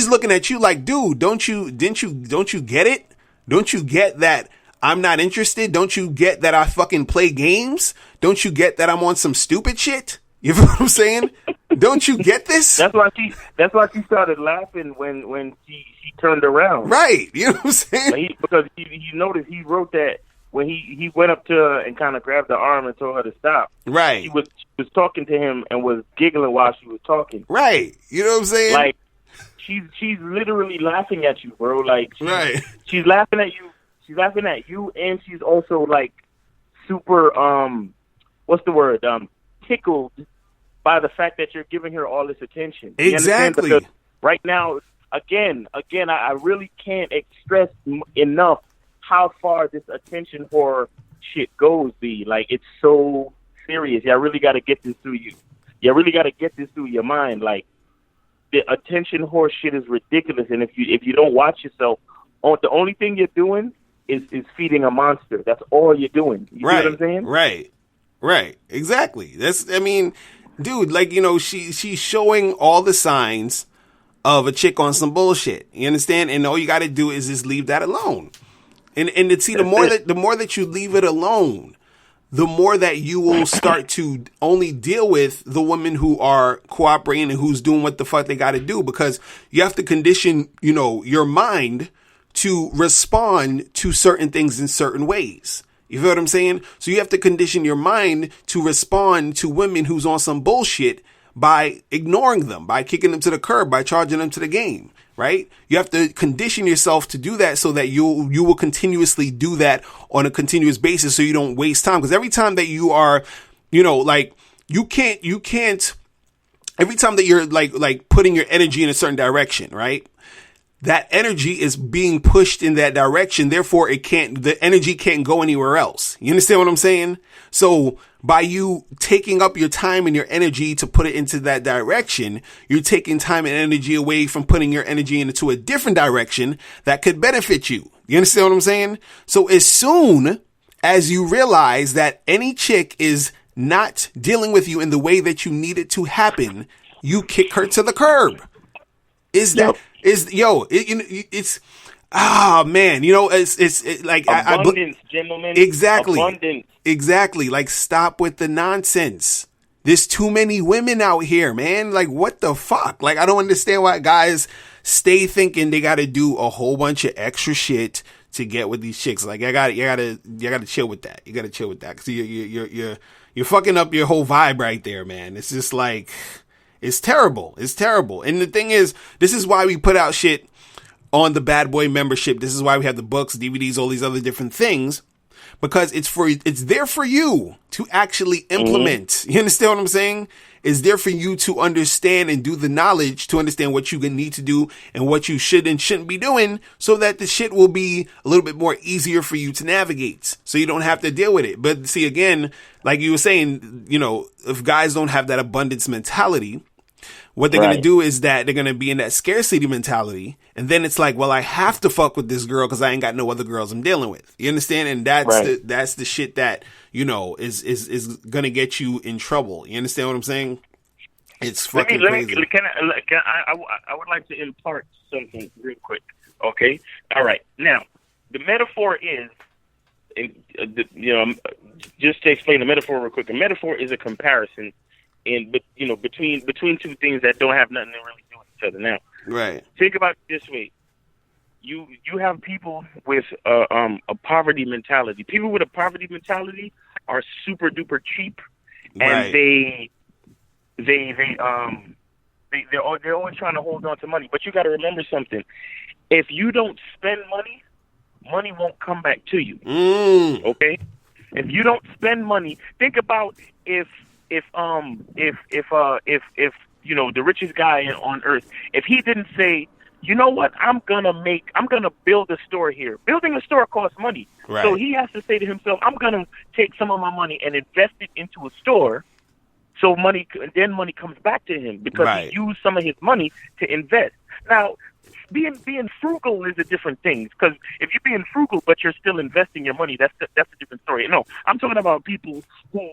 looking at you like, dude, don't you get it? Don't you get that I'm not interested? Don't you get that I fucking play games? Don't you get that I'm on some stupid shit? You know what I'm saying? Don't you get this? That's why she started laughing when she turned around. Right. You know what I'm saying? Because he noticed he wrote that when he went up to her and kind of grabbed her arm and told her to stop. Right. She was talking to him and was giggling while she was talking. Right. You know what I'm saying? Like she's literally laughing at you, bro. Like right. She's laughing at you. She's laughing at you, and she's also like super what's the word? Tickled by the fact that you're giving her all this attention. Exactly. Because right now, again, I really can't express enough how far this attention whore shit goes. Like, it's so serious. I really got to get this through you. You really got to get this through your mind. Like, the attention whore shit is ridiculous, and if you don't watch yourself, the only thing you're doing is feeding a monster. That's all you're doing. You right. know what I'm saying? Right. Exactly. Dude, like, she's showing all the signs of a chick on some bullshit. You understand? And all you got to do is just leave that alone. And to see the more that you leave it alone, the more that you will start to only deal with the women who are cooperating and who's doing what the fuck they got to do, because you have to condition, your mind to respond to certain things in certain ways. You feel what I'm saying? So you have to condition your mind to respond to women who's on some bullshit by ignoring them, by kicking them to the curb, by charging them to the game, right? You have to condition yourself to do that so that you will continuously do that on a continuous basis so you don't waste time. Because every time that you are, you can't, every time that you're like putting your energy in a certain direction, right? That energy is being pushed in that direction. Therefore, the energy can't go anywhere else. You understand what I'm saying? So by you taking up your time and your energy to put it into that direction, you're taking time and energy away from putting your energy into a different direction that could benefit you. You understand what I'm saying? So as soon as you realize that any chick is not dealing with you in the way that you need it to happen, you kick her to the curb. It's like abundance, gentlemen. Exactly. Like, stop with the nonsense. There's too many women out here, man. Like, what the fuck? Like, I don't understand why guys stay thinking they got to do a whole bunch of extra shit to get with these chicks. Like, you gotta chill with that. You gotta chill with that because you're fucking up your whole vibe right there, man. It's just like, it's terrible. It's terrible. And the thing is, this is why we put out shit on the Bad Boy membership. This is why we have the books, DVDs, all these other different things, because it's there for you to actually implement. Mm-hmm. You understand what I'm saying? It's there for you to understand and do the knowledge to understand what you need to do and what you should and shouldn't be doing, so that the shit will be a little bit more easier for you to navigate, so you don't have to deal with it. But see, again, like you were saying, if guys don't have that abundance mentality, what they're going to do is that they're going to be in that scarcity mentality. And then it's like, well, I have to fuck with this girl because I ain't got no other girls I'm dealing with. You understand? And that's the shit that, is going to get you in trouble. You understand what I'm saying? It's fucking crazy. I would like to impart something real quick. Okay. All right. Now, the metaphor is just to explain the metaphor real quick, a metaphor is a comparison between two things that don't have nothing to really do with each other. Now, right. Think about it this way. You have people with a poverty mentality. People with a poverty mentality are super duper cheap, and they're always trying to hold on to money. But you got to remember something: if you don't spend money, money won't come back to you. Okay? If you don't spend money, think about if the richest guy on earth, if he didn't say, you know what, I'm gonna build a store here. Building a store costs money. Right. So he has to say to himself, I'm gonna take some of my money and invest it into a store. So money comes back to him because he used some of his money to invest. Now, being frugal is a different thing, because if you're being frugal but you're still investing your money, that's a different story. No, I'm talking about people who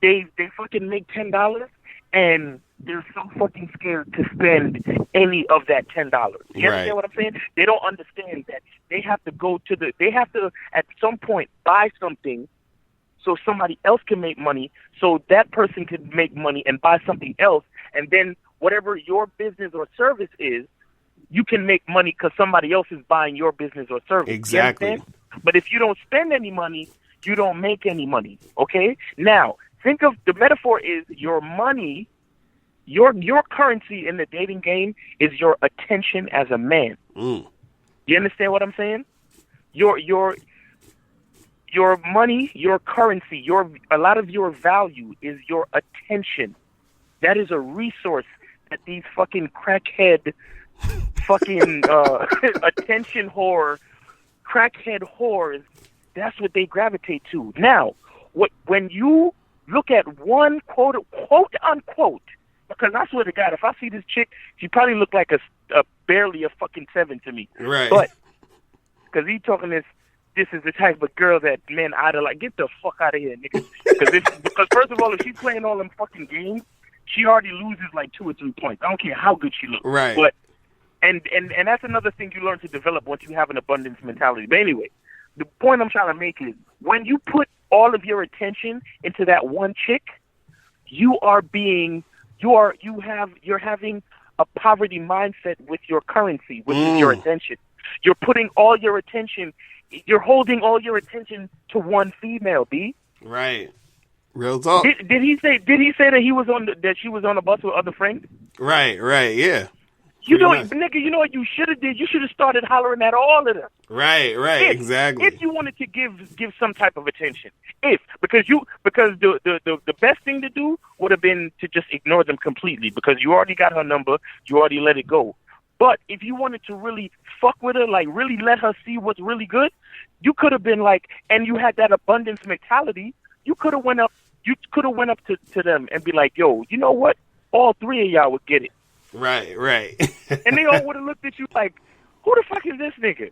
they fucking make $10 and they're so fucking scared to spend any of that $10. You understand what I'm saying? They don't understand that they have to at some point buy something so somebody else can make money, so that person can make money and buy something else, and then whatever your business or service is, you can make money because somebody else is buying your business or service. Exactly. But if you don't spend any money, you don't make any money. Okay? Now, think of the metaphor is your money, your currency in the dating game is your attention as a man. You understand what I'm saying? Your money, your currency, a lot of your value is your attention. That is a resource that these fucking crackhead, fucking attention whore, crackhead whores, that's what they gravitate to. Now, when you look at one quote unquote, because I swear to God, if I see this chick, she probably look like a barely a fucking 7 to me. Right. But because he talking this is the type of girl that men idolize. Get the fuck out of here, nigga. Because first of all, if she's playing all them fucking games, she already loses like 2 or 3 points. I don't care how good she looks. Right. But and that's another thing you learn to develop once you have an abundance mentality. But anyway, the point I'm trying to make is when you put all of your attention into that one chick, you're having a poverty mindset with your currency, which is your attention. You're putting all your attention. You're holding all your attention to one female, B. Right. Real talk. Did he say that he was that she was on a bus with other friends? Right. Yeah. Nigga, you know what you should have did? You should have started hollering at all of them. Right. Exactly. If you wanted to give some type of attention, because the best thing to do would have been to just ignore them completely, because you already got her number, you already let it go. But if you wanted to really fuck with her, like really let her see what's really good, you could have been like, and you had that abundance mentality, you could have went up to them and be like, yo, you know what? All 3 of y'all would get it. Right. And they all would have looked at you like, who the fuck is this nigga?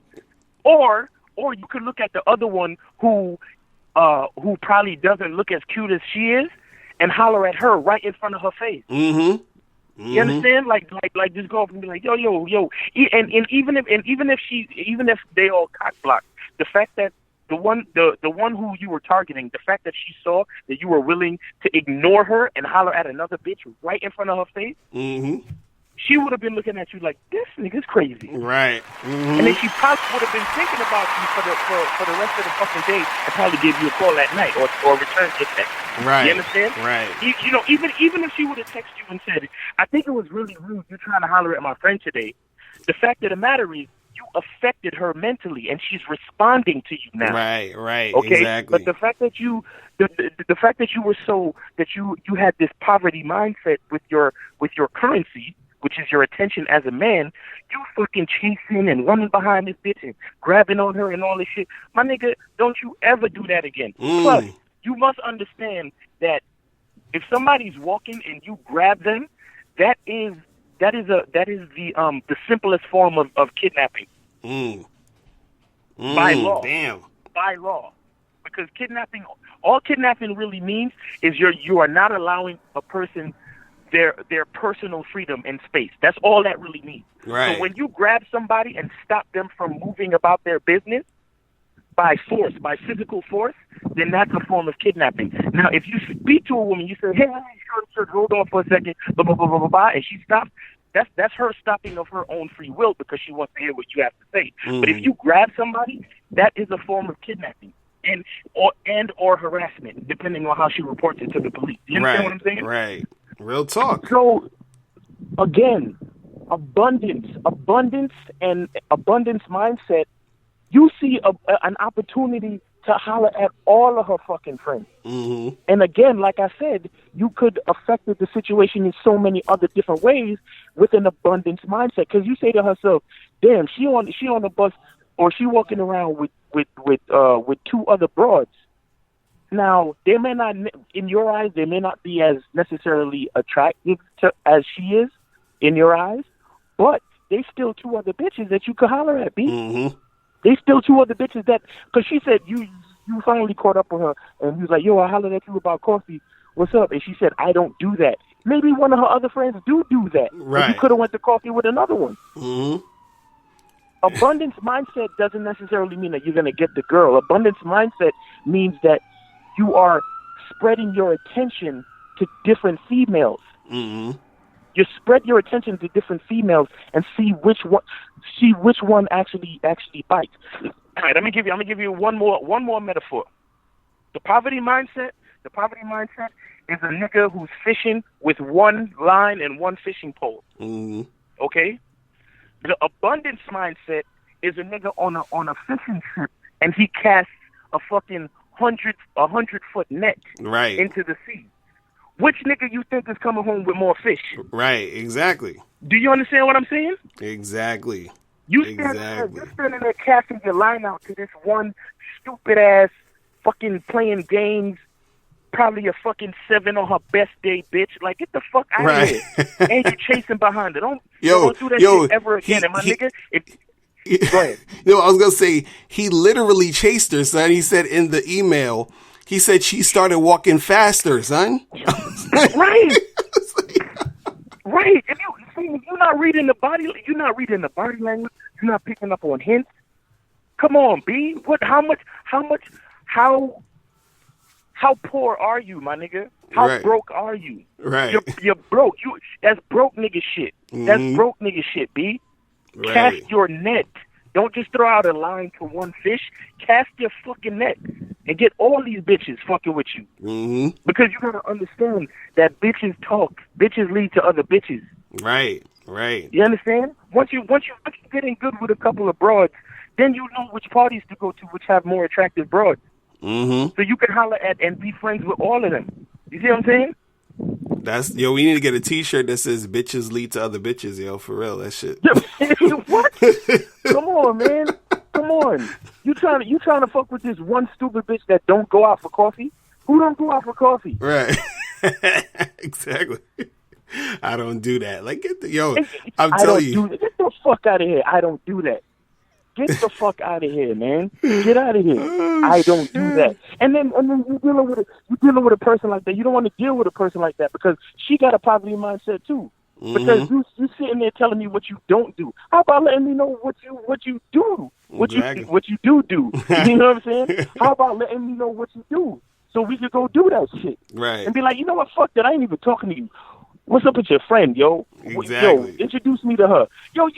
Or you could look at the other one who probably doesn't look as cute as she is and holler at her right in front of her face. Mm-hmm. You understand? Like just go up and be like, yo, and even if they all cock block, the fact that the one who you were targeting, the fact that she saw that you were willing to ignore her and holler at another bitch right in front of her face, she would have been looking at you like, this nigga's crazy. Right. And then she probably would have been thinking about you for the rest of the fucking day and probably give you a call at night or return your text. Right. You understand? Right. Even if she would have texted you and said, I think it was really rude you trying to holler at my friend today, the fact of the matter is you affected her mentally and she's responding to you now. Right. Okay? Exactly. But the fact that you you had this poverty mindset with your currency, which is your attention as a man, you fucking chasing and running behind this bitch and grabbing on her and all this shit. My nigga, don't you ever do that again. Plus, you must understand that if somebody's walking and you grab them, that is the simplest form of kidnapping. By law. Damn. By law. Because all kidnapping really means is you are not allowing a person their personal freedom and space. That's all that really means. Right. So when you grab somebody and stop them from moving about their business, by force, by physical force, then that's a form of kidnapping. Now, if you speak to a woman, you say, hey, sure, hold on for a second, blah, blah, blah, blah, blah, blah, and she stops, that's her stopping of her own free will because she wants to hear what you have to say. But if you grab somebody, that is a form of kidnapping and or harassment, depending on how she reports it to the police. You understand what I'm saying? Right. Real talk. So, again, abundance and abundance mindset, you see an opportunity to holler at all of her fucking friends. And again, like I said, you could affect the situation in so many other different ways with an abundance mindset. Because you say to herself, damn, she on the bus or she walking around with two other broads. Now, they may not, in your eyes, they may not be as necessarily attractive as she is in your eyes, but they still two other bitches that you could holler at, B. They still two other bitches that, because she said you finally caught up with her and he was like, yo, I hollered at you about coffee. What's up? And she said, I don't do that. Maybe one of her other friends do that. Right. You could have went to coffee with another one. Abundance mindset doesn't necessarily mean that you're going to get the girl. Abundance mindset means that you are spreading your attention to different females. You spread your attention to different females and see which one actually bites. All right, let me give you one more metaphor. The poverty mindset is a nigga who's fishing with one line and one fishing pole. Okay? The abundance mindset is a nigga on a fishing ship and he casts a fucking 100-foot net into the sea. Which nigga you think is coming home with more fish? Right, exactly. Do you understand what I'm saying? Exactly. You're standing there casting your line out to this one stupid ass fucking playing games, probably a fucking 7 on her best day, bitch. Like, get the fuck out of here. And you chasing behind her. Don't do that shit ever again. And my nigga, go ahead. I was going to say, he literally chased her, son. He said in the email, he said she started walking faster, son. Right. Right. If you're not reading the body language, you're not picking up on hints. Come on, B. How poor are you, my nigga? How broke are you? Right. You're broke. That's broke nigga shit. That's broke nigga shit, B. Right. Cast your net. Don't just throw out a line to one fish. Cast your fucking net and get all these bitches fucking with you. Because you gotta understand that bitches talk. Bitches lead to other bitches. Right. You understand? Once you get in good with a couple of broads, then you know which parties to go to, which have more attractive broads. So you can holler at and be friends with all of them. You see what I'm saying? We need to get a T-shirt that says "Bitches lead to other bitches," yo, for real. That shit. What? Come on, man. Come on. You trying to fuck with this one stupid bitch that don't go out for coffee? Who don't go out for coffee? Right. Exactly. I don't do that. Like, get the I'm telling you. Get the fuck out of here. I don't do that. Get the fuck out of here, man. Get out of here. I don't do that. And then you're dealing with a person like that. You don't want to deal with a person like that because she got a poverty mindset too. Because you sitting there telling me what you don't do. How about letting me know what you do? What you do? You know what I'm saying? How about letting me know what you do so we could go do that shit? Right. And be like, you know what? Fuck that. I ain't even talking to you. What's up with your friend, yo? Exactly. Yo, introduce me to her. Yo,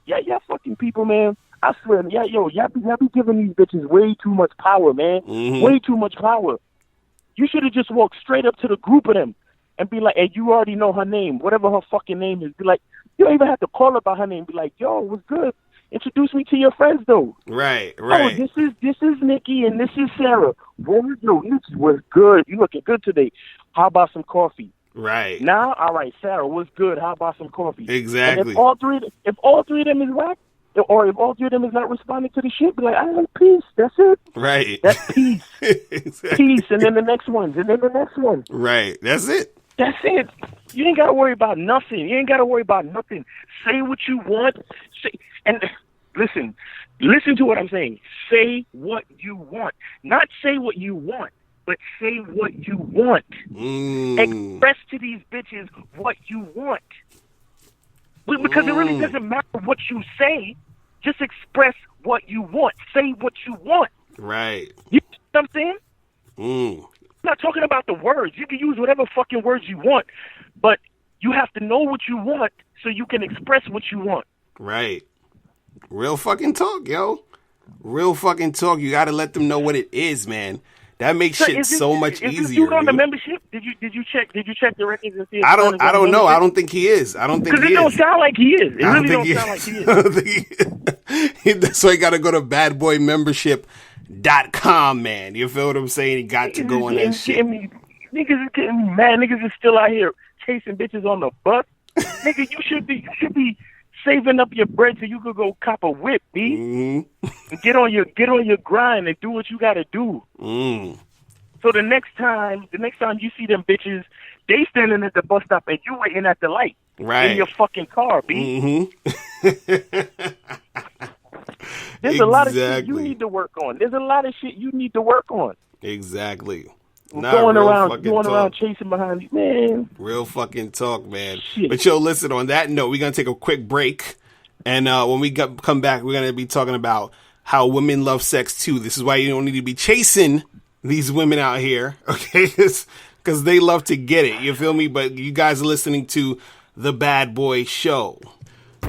y'all fucking people, man. I swear, y'all be giving these bitches way too much power, man. Way too much power. You should have just walked straight up to the group of them and be like, hey, you already know her name, whatever her fucking name is. Be like, you don't even have to call her by her name. Be like, yo, what's good? Introduce me to your friends, though. Right. Oh, this is Nikki and this is Sarah. Yo, Nikki, what's good? You looking good today. How about some coffee? Right. Now, all right, Sarah, what's good? How about some coffee? Exactly. And if all three of them is whack, or if all three of them is not responding to the shit, be like, I like peace. That's it. Right. That's peace. Exactly. Peace, and then the next one, and then the next one. Right. That's it. That's it. You ain't got to worry about nothing. Say what you want. And listen to what I'm saying. Say what you want. Not say what you want, but say what you want. Express to these bitches what you want. Because it really doesn't matter what you say. Just express what you want. Say what you want. Right. You know what I'm saying? Mm. I'm not talking about the words. You can use whatever fucking words you want, but you have to know what you want so you can express what you want. Right. Real fucking talk, yo. Real fucking talk. You got to let them know what it is, man. That makes shit so much easier. Is this dude on the membership? Did you check the records and see? If I don't know. I don't think he is. I don't think he is. Because it don't sound like he is. It really don't sound like he is. I don't think he is. That's why you got to go to badboymembership.com, man. You feel what I'm saying? He got to go on that shit. Niggas is getting me mad. Niggas is still out here chasing bitches on the bus. Nigga, you should be saving up your bread so you could go cop a whip, B. Mm-hmm. And get on your grind and do what you gotta do. Mm. So the next time you see them bitches, they standing at the bus stop and you waiting at the light. Right. In your fucking car, B. Mm-hmm. There's a lot of shit you need to work on. Exactly. Going around chasing behind these, man. Real fucking talk, man. Shit. But yo, listen, on that note, we're going to take a quick break. And when we come back, we're going to be talking about how women love sex too. This is why you don't need to be chasing these women out here, okay? Because they love to get it, you feel me? But you guys are listening to The Bad Boy Show.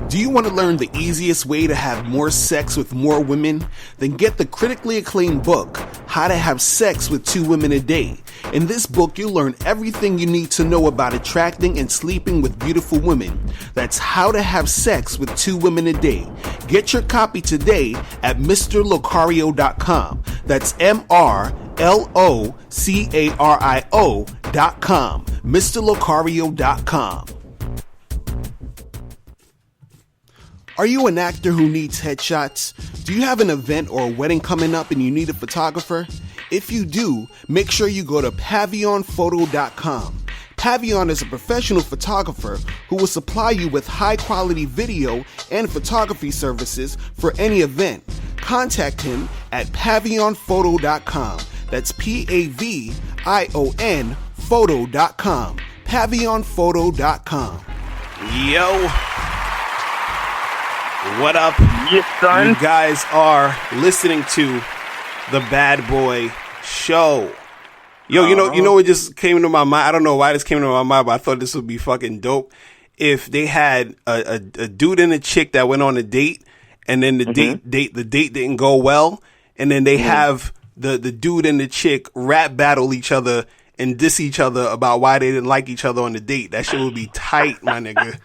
Do you want to learn the easiest way to have more sex with more women? Then get the critically acclaimed book, How to Have Sex with 2 Women a Day. In this book, you'll learn everything you need to know about attracting and sleeping with beautiful women. That's How to Have Sex with 2 Women a Day. Get your copy today at MrLocario.com. That's MrLocario.com. MrLocario.com. Are you an actor who needs headshots? Do you have an event or a wedding coming up and you need a photographer? If you do, make sure you go to pavionphoto.com. Pavion is a professional photographer who will supply you with high-quality video and photography services for any event. Contact him at pavionphoto.com. That's Pavion photo.com. Pavionphoto.com. Yo. What up? Yes, son. You guys are listening to The Bad Boy Show. Yo, you know what just came into my mind? I don't know why this came into my mind, but I thought this would be fucking dope if they had a dude and a chick that went on a date, and then the date didn't go well, and then they have the dude and the chick rap battle each other and diss each other about why they didn't like each other on the date. That shit would be tight, my nigga.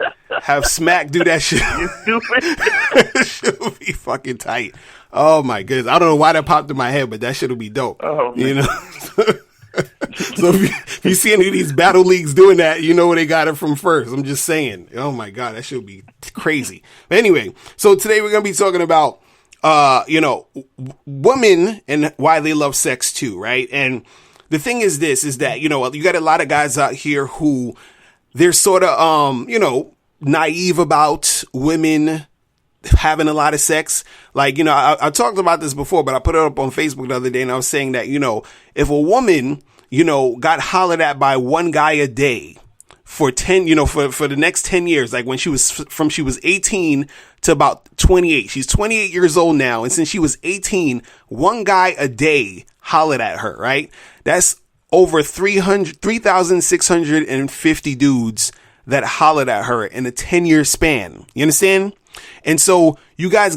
Have Smack do that shit. You stupid. That shit would be fucking tight. Oh my goodness. I don't know why that popped in my head, but that shit would be dope. Oh, man. You know? So if you see any of these battle leagues doing that, you know where they got it from first. I'm just saying. Oh my God, that should be crazy. But anyway, so today we're going to be talking about, women and why they love sex too, right? And the thing is this, is that, you got a lot of guys out here who they're sort of, naive about women having a lot of sex. Like, I talked about this before, but I put it up on Facebook the other day, and I was saying that, if a woman, got hollered at by one guy a day for 10, for the next 10 years, like when she was 18 to about 28, she's 28 years old now. And since she was 18, one guy a day hollered at her, right? That's over 3,650 dudes that hollered at her in a 10-year span. You understand? And so you got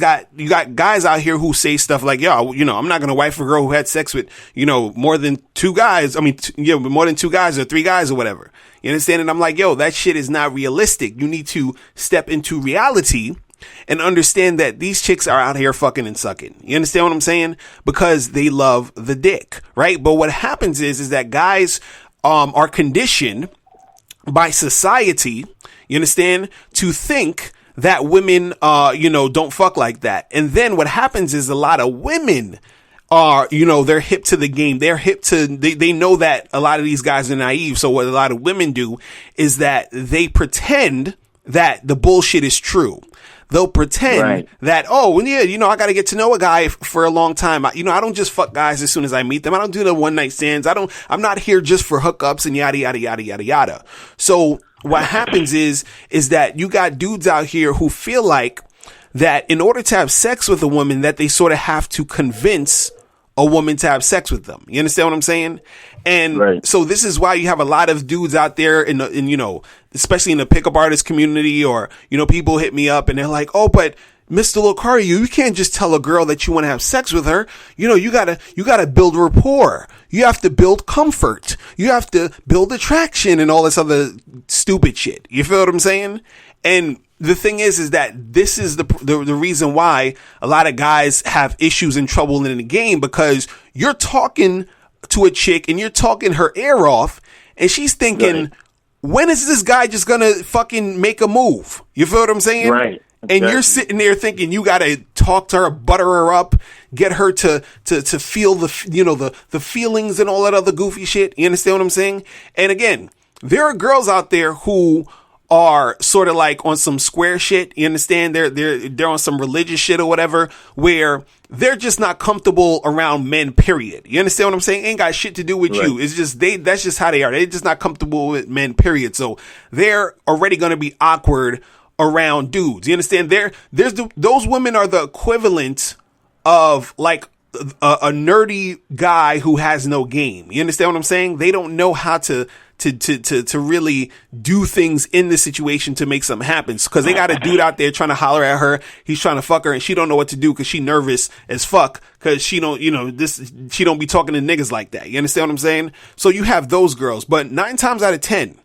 guys out here who say stuff like, yo, I'm not going to wife a girl who had sex with, more than 2 guys. I mean, more than 2 guys or 3 guys or whatever. You understand? And I'm like, yo, that shit is not realistic. You need to step into reality and understand that these chicks are out here fucking and sucking. You understand what I'm saying? Because they love the dick, right? But what happens is that guys are conditioned by society, you understand, to think that women, don't fuck like that. And then what happens is a lot of women are, they're hip to the game. They're hip to, they know that a lot of these guys are naive. So what a lot of women do is that they pretend that the bullshit is true. They'll pretend that, I got to get to know a guy for a long time. I don't just fuck guys as soon as I meet them. I don't do the one night stands. I'm not here just for hookups and yada, yada, yada, yada, yada. So what happens is that you got dudes out here who feel like that in order to have sex with a woman that they sort of have to convince a woman to have sex with them. You understand what I'm saying? And so this is why you have a lot of dudes out there in you know, especially in the pickup artist community, or, you know, people hit me up and they're like, oh, but Mr. Locario, you can't just tell a girl that you want to have sex with her. You know, you gotta build rapport. You have to build comfort. You have to build attraction and all this other stupid shit. You feel what I'm saying? And the thing is that this is the reason why a lot of guys have issues and trouble in the game, because you're talking to a chick and you're talking her ear off and she's thinking, when is this guy just gonna fucking make a move? You feel what I'm saying? Right. Exactly. And you're sitting there thinking you gotta talk to her, butter her up, get her to feel the, you know, the feelings and all that other goofy shit. You understand what I'm saying? And again, there are girls out there who are sort of like on some square shit. You understand? They're on some religious shit or whatever, where they're just not comfortable around men, period. You understand what I'm saying? Ain't got shit to do with you. It's just that's just how they are. They're just not comfortable with men, period. So they're already going to be awkward around dudes. You understand? Those women are the equivalent of like a nerdy guy who has no game. You understand what I'm saying? They don't know how to really do things in the situation to make something happen, because they got a dude out there trying to holler at her. He's trying to fuck her and she don't know what to do because she nervous as fuck, because she don't, you know, she don't be talking to niggas like that. You understand what I'm saying? So you have those girls, but 9 times out of 10,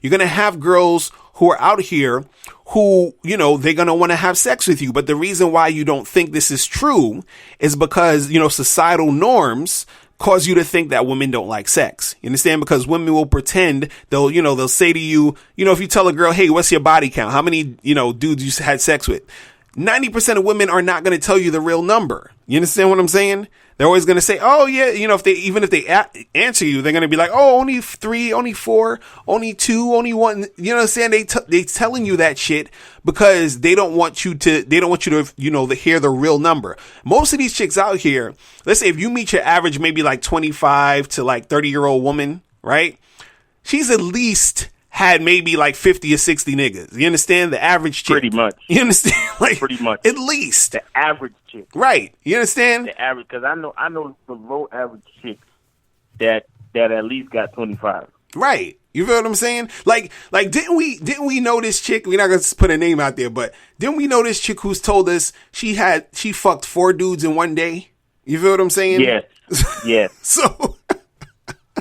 you're going to have girls who are out here who, you know, they're going to want to have sex with you. But the reason why you don't think this is true is because, you know, societal norms cause you to think that women don't like sex. You understand? Because women will pretend, they'll say to you, you know, if you tell a girl, hey, what's your body count? How many, you know, dudes you had sex with? 90% of women are not going to tell you the real number. You understand what I'm saying? They're always going to say, oh yeah, you know, if they answer you, they're going to be like, oh, only 3, only 4, only 2, only 1. You know what I'm saying? They telling you that shit because they don't want you to, you know, to hear the real number. Most of these chicks out here, let's say if you meet your average, maybe like 25 to like 30-year-old woman, right? She's at least had maybe like 50 or 60 niggas. You understand? The average chick. Pretty much. You understand? Like, pretty much. At least. The average chick. Right. You understand? The average, because I know the low average chicks that at least got 25. Right. You feel what I'm saying? Like didn't we know this chick? We're not gonna put a name out there, but didn't we know this chick who's told us she fucked 4 dudes in one day? You feel what I'm saying? Yes. Yes. So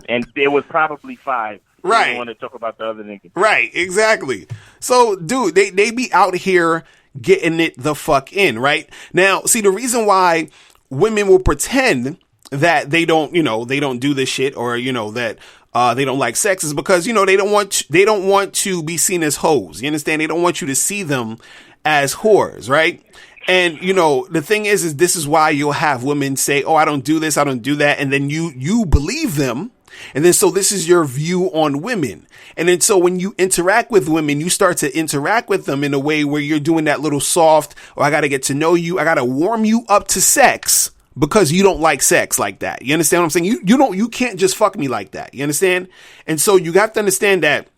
and there was probably 5. Right. I don't want to talk about the other niggas. Right, exactly. So, dude, they be out here getting it the fuck in, right? Now, see, the reason why women will pretend that they don't do this shit, or, you know, that they don't like sex, is because, you know, they don't want to be seen as hoes. You understand? They don't want you to see them as whores, right? And, you know, the thing is this is why you'll have women say, oh, I don't do this, I don't do that. And then you believe them. And then so this is your view on women. And then so when you interact with women, you start to interact with them in a way where you're doing that little soft, or I got to get to know you. I got to warm you up to sex because you don't like sex like that. You understand what I'm saying? You can't just fuck me like that. You understand? And so you got to understand that,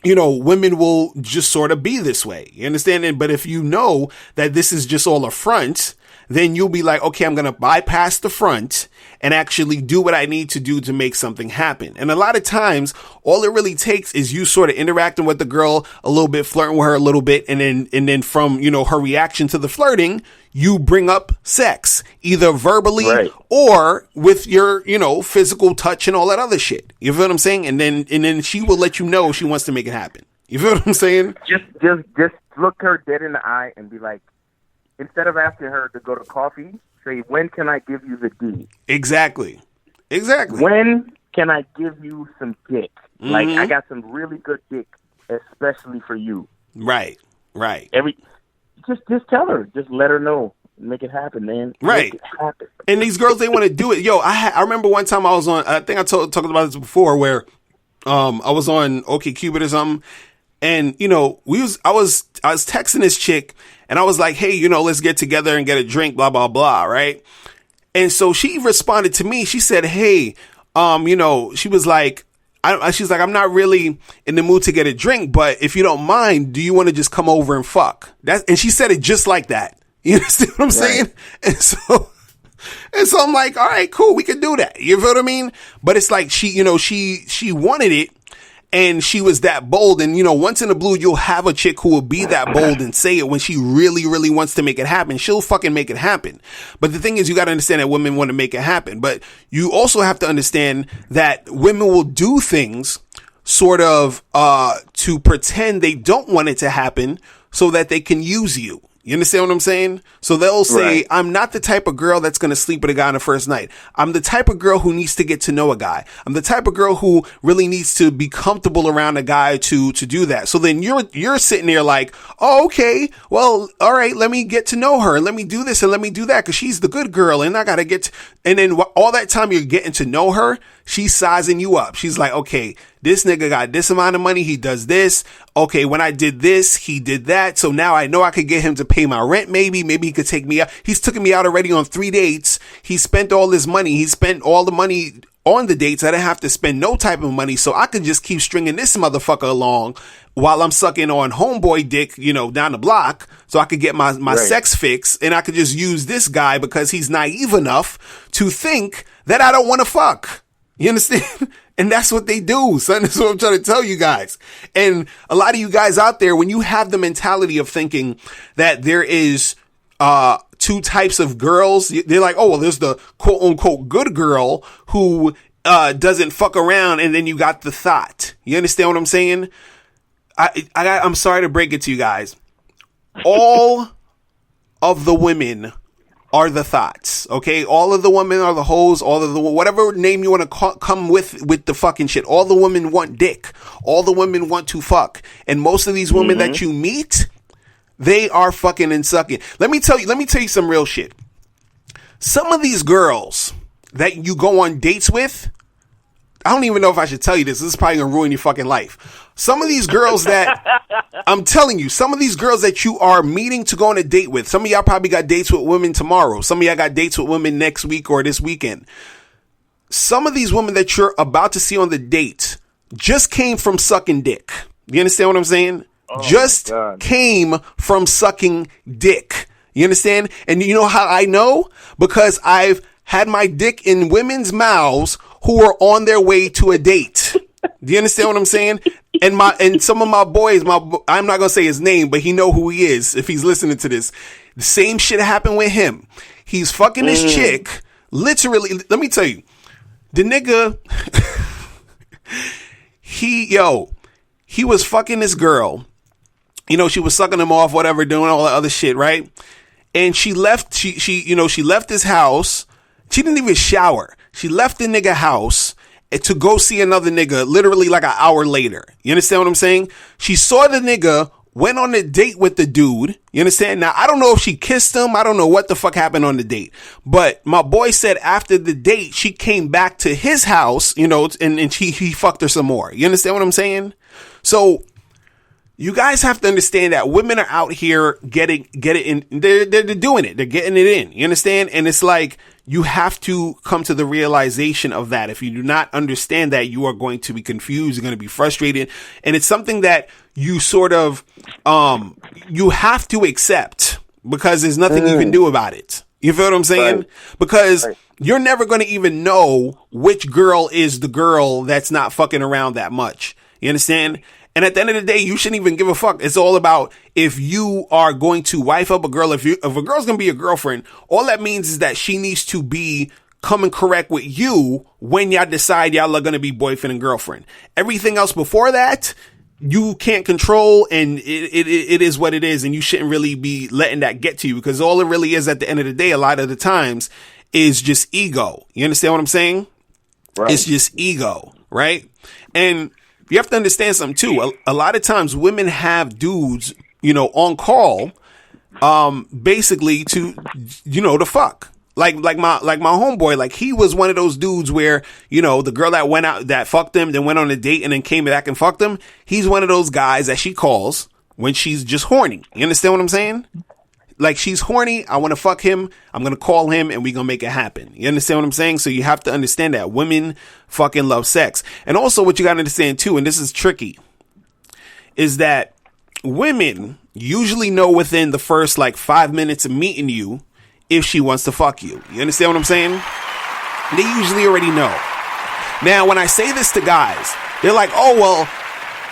you know, women will just sort of be this way. You understand? But if you know that this is just all a front, then you'll be like, okay, I'm going to bypass the front and actually do what I need to do to make something happen. And a lot of times, all it really takes is you sort of interacting with the girl a little bit, flirting with her a little bit. And then from, you know, her reaction to the flirting, you bring up sex, either verbally or with your, you know, physical touch and all that other shit. You feel what I'm saying? And then she will let you know she wants to make it happen. You feel what I'm saying? Just look her dead in the eye and be like, instead of asking her to go to coffee, say, when can I give you the D? Exactly. When can I give you some dick? Mm-hmm. Like, I got some really good dick, especially for you. Right. Just tell her. Just let her know. Make it happen, man. Right. Make it happen. And these girls, they want to do it. Yo, I remember one time I was on, I think I talked about this before, where I was on OkCupid or something. And, you know, I was texting this chick and I was like, hey, you know, let's get together and get a drink, blah, blah, blah. Right. And so she responded to me. She said, hey, you know, she was like, she's like, I'm not really in the mood to get a drink, but if you don't mind, do you want to just come over and fuck? And she said it just like that. You understand what I'm saying? And so And so I'm like, all right, cool, we can do that. You feel what I mean? But it's like she wanted it. And she was that bold. And, once in a blue, you'll have a chick who will be that bold and say it when she really, really wants to make it happen. She'll fucking make it happen. But the thing is, you got to understand that women want to make it happen. But you also have to understand that women will do things sort of to pretend they don't want it to happen so that they can use you. You understand what I'm saying? So they'll say, right, I'm not the type of girl that's going to sleep with a guy on the first night. I'm the type of girl who needs to get to know a guy. I'm the type of girl who really needs to be comfortable around a guy to do that. So then you're sitting there like, oh, okay, well, all right, let me get to know her and let me do this and let me do that because she's the good girl and I got to get and then all that time you're getting to know her, she's sizing you up. She's like, okay, this nigga got this amount of money. He does this. Okay, when I did this, he did that. So now I know I could get him to pay my rent. Maybe he could take me out. He's taken me out already on 3 dates. He spent all his money. He spent all the money on the dates. I didn't have to spend no type of money. So I could just keep stringing this motherfucker along while I'm sucking on homeboy dick, down the block. So I could get my right, sex fix. And I could just use this guy because he's naive enough to think that I don't want to fuck. You understand? And that's what they do, son. That's what I'm trying to tell you guys. And a lot of you guys out there, when you have the mentality of thinking that there is two types of girls, they're like, oh, well, there's the quote unquote good girl who doesn't fuck around. And then you got the thought. You understand what I'm saying? I'm sorry to break it to you guys. All of the women are the thoughts, okay? All of the women are the hoes, all of the, whatever name you want to come with the fucking shit. All the women want dick. All the women want to fuck. And most of these women that you meet, they are fucking and sucking. Let me tell you some real shit. Some of these girls that you go on dates with, I don't even know if I should tell you this. This is probably gonna ruin your fucking life. Some of these girls that, I'm telling you, some of these girls that you are meeting to go on a date with, some of y'all probably got dates with women tomorrow. Some of y'all got dates with women next week or this weekend. Some of these women that you're about to see on the date just came from sucking dick. You understand what I'm saying? Oh, just came from sucking dick. You understand? And you know how I know? Because I've had my dick in women's mouths who are on their way to a date. Do you understand what I'm saying? And some of my boys, I'm not gonna say his name, but he know who he is if he's listening to this. The same shit happened with him. He's fucking this chick. Literally, let me tell you, the nigga, he was fucking this girl. She was sucking him off, whatever, doing all that other shit, right? And she left. She left his house. She didn't even shower. She left the nigga house to go see another nigga literally like an hour later. You understand what I'm saying? She saw the nigga, went on a date with the dude. You understand? Now, I don't know if she kissed him. I don't know what the fuck happened on the date. But my boy said after the date, she came back to his house, and he fucked her some more. You understand what I'm saying? So you guys have to understand that women are out here getting it in. They're doing it. They're getting it in. You understand? And it's like, you have to come to the realization of that. If you do not understand that, you are going to be confused. You're going to be frustrated. And it's something that you sort of, you have to accept because there's nothing you can do about it. You feel what I'm saying? Right. Because you're never going to even know which girl is the girl that's not fucking around that much. You understand? And at the end of the day, you shouldn't even give a fuck. It's all about if you are going to wife up a girl, if a girl's going to be your girlfriend, all that means is that she needs to be coming correct with you when y'all decide y'all are going to be boyfriend and girlfriend. Everything else before that, you can't control, and it is what it is. And you shouldn't really be letting that get to you, because all it really is at the end of the day, a lot of the times, is just ego. You understand what I'm saying? Right. It's just ego, right? And you have to understand something too. A lot of times women have dudes, on call, basically to fuck. Like my homeboy, like he was one of those dudes where, the girl that went out, that fucked him, then went on a date and then came back and fucked him. He's one of those guys that she calls when she's just horny. You understand what I'm saying? Like, she's horny, I want to fuck him, I'm going to call him, and we're going to make it happen. You understand what I'm saying? So you have to understand that women fucking love sex. And also what you got to understand too, and this is tricky, is that women usually know within the first 5 minutes of meeting you if she wants to fuck you. You understand what I'm saying? They usually already know. Now, when I say this to guys, they're like, oh, well,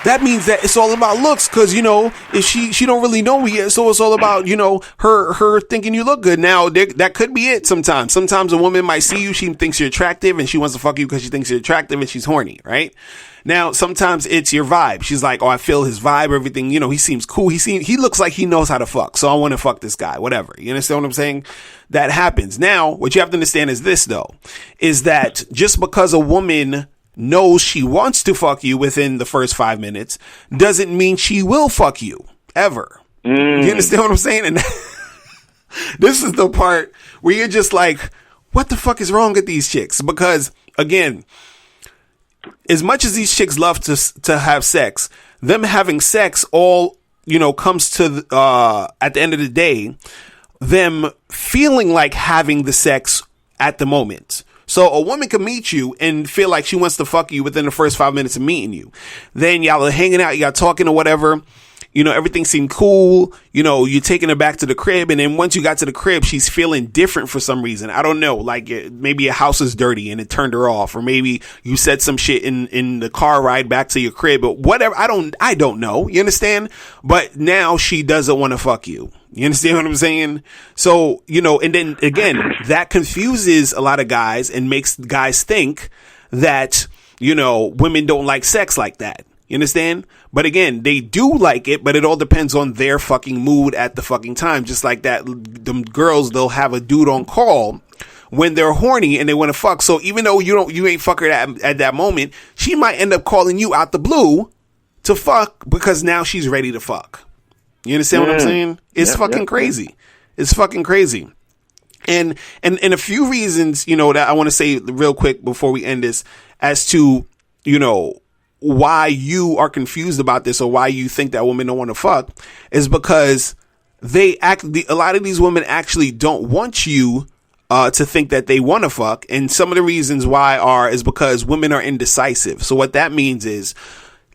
that means that it's all about looks, because, you know, if she don't really know me yet, so it's all about, you know, her thinking you look good. Now, that could be it sometimes. Sometimes a woman might see you, she thinks you're attractive, and she wants to fuck you because she thinks you're attractive and she's horny, right? Now, sometimes it's your vibe. She's like, oh, I feel his vibe, everything, you know, he seems cool. He looks like he knows how to fuck, so I want to fuck this guy, whatever. You understand what I'm saying? That happens. Now, what you have to understand is this, though, is that just because a woman knows she wants to fuck you within the first 5 minutes doesn't mean she will fuck you ever. You understand what I'm saying? And this is the part where you're just like, what the fuck is wrong with these chicks? Because again, as much as these chicks love to have sex, them having sex all, you know, comes to at the end of the day, them feeling like having the sex at the moment. So a woman can meet you and feel like she wants to fuck you within the first 5 minutes of meeting you. Then y'all are hanging out, y'all talking or whatever. You know, everything seemed cool. You know, you're taking her back to the crib. And then once you got to the crib, she's feeling different for some reason. I don't know. Like maybe your house is dirty and it turned her off. Or maybe you said some shit in the car ride back to your crib. But whatever. I don't know. You understand? But now she doesn't want to fuck you. You understand what I'm saying? So, you know, and then again, that confuses a lot of guys and makes guys think that, you know, women don't like sex like that. You understand? But again, they do like it, but it all depends on their fucking mood at the fucking time. Just like that, them girls, they'll have a dude on call when they're horny and they want to fuck. So even though you ain't fuck her at that moment, she might end up calling you out the blue to fuck because now she's ready to fuck. You understand what I'm saying? It's fucking crazy. It's fucking crazy. And a few reasons, you know, that I want to say real quick before we end this as to, you know, why you are confused about this or why you think that women don't want to fuck is because a lot of these women actually don't want you to think that they want to fuck. And some of the reasons why is because women are indecisive. So what that means is,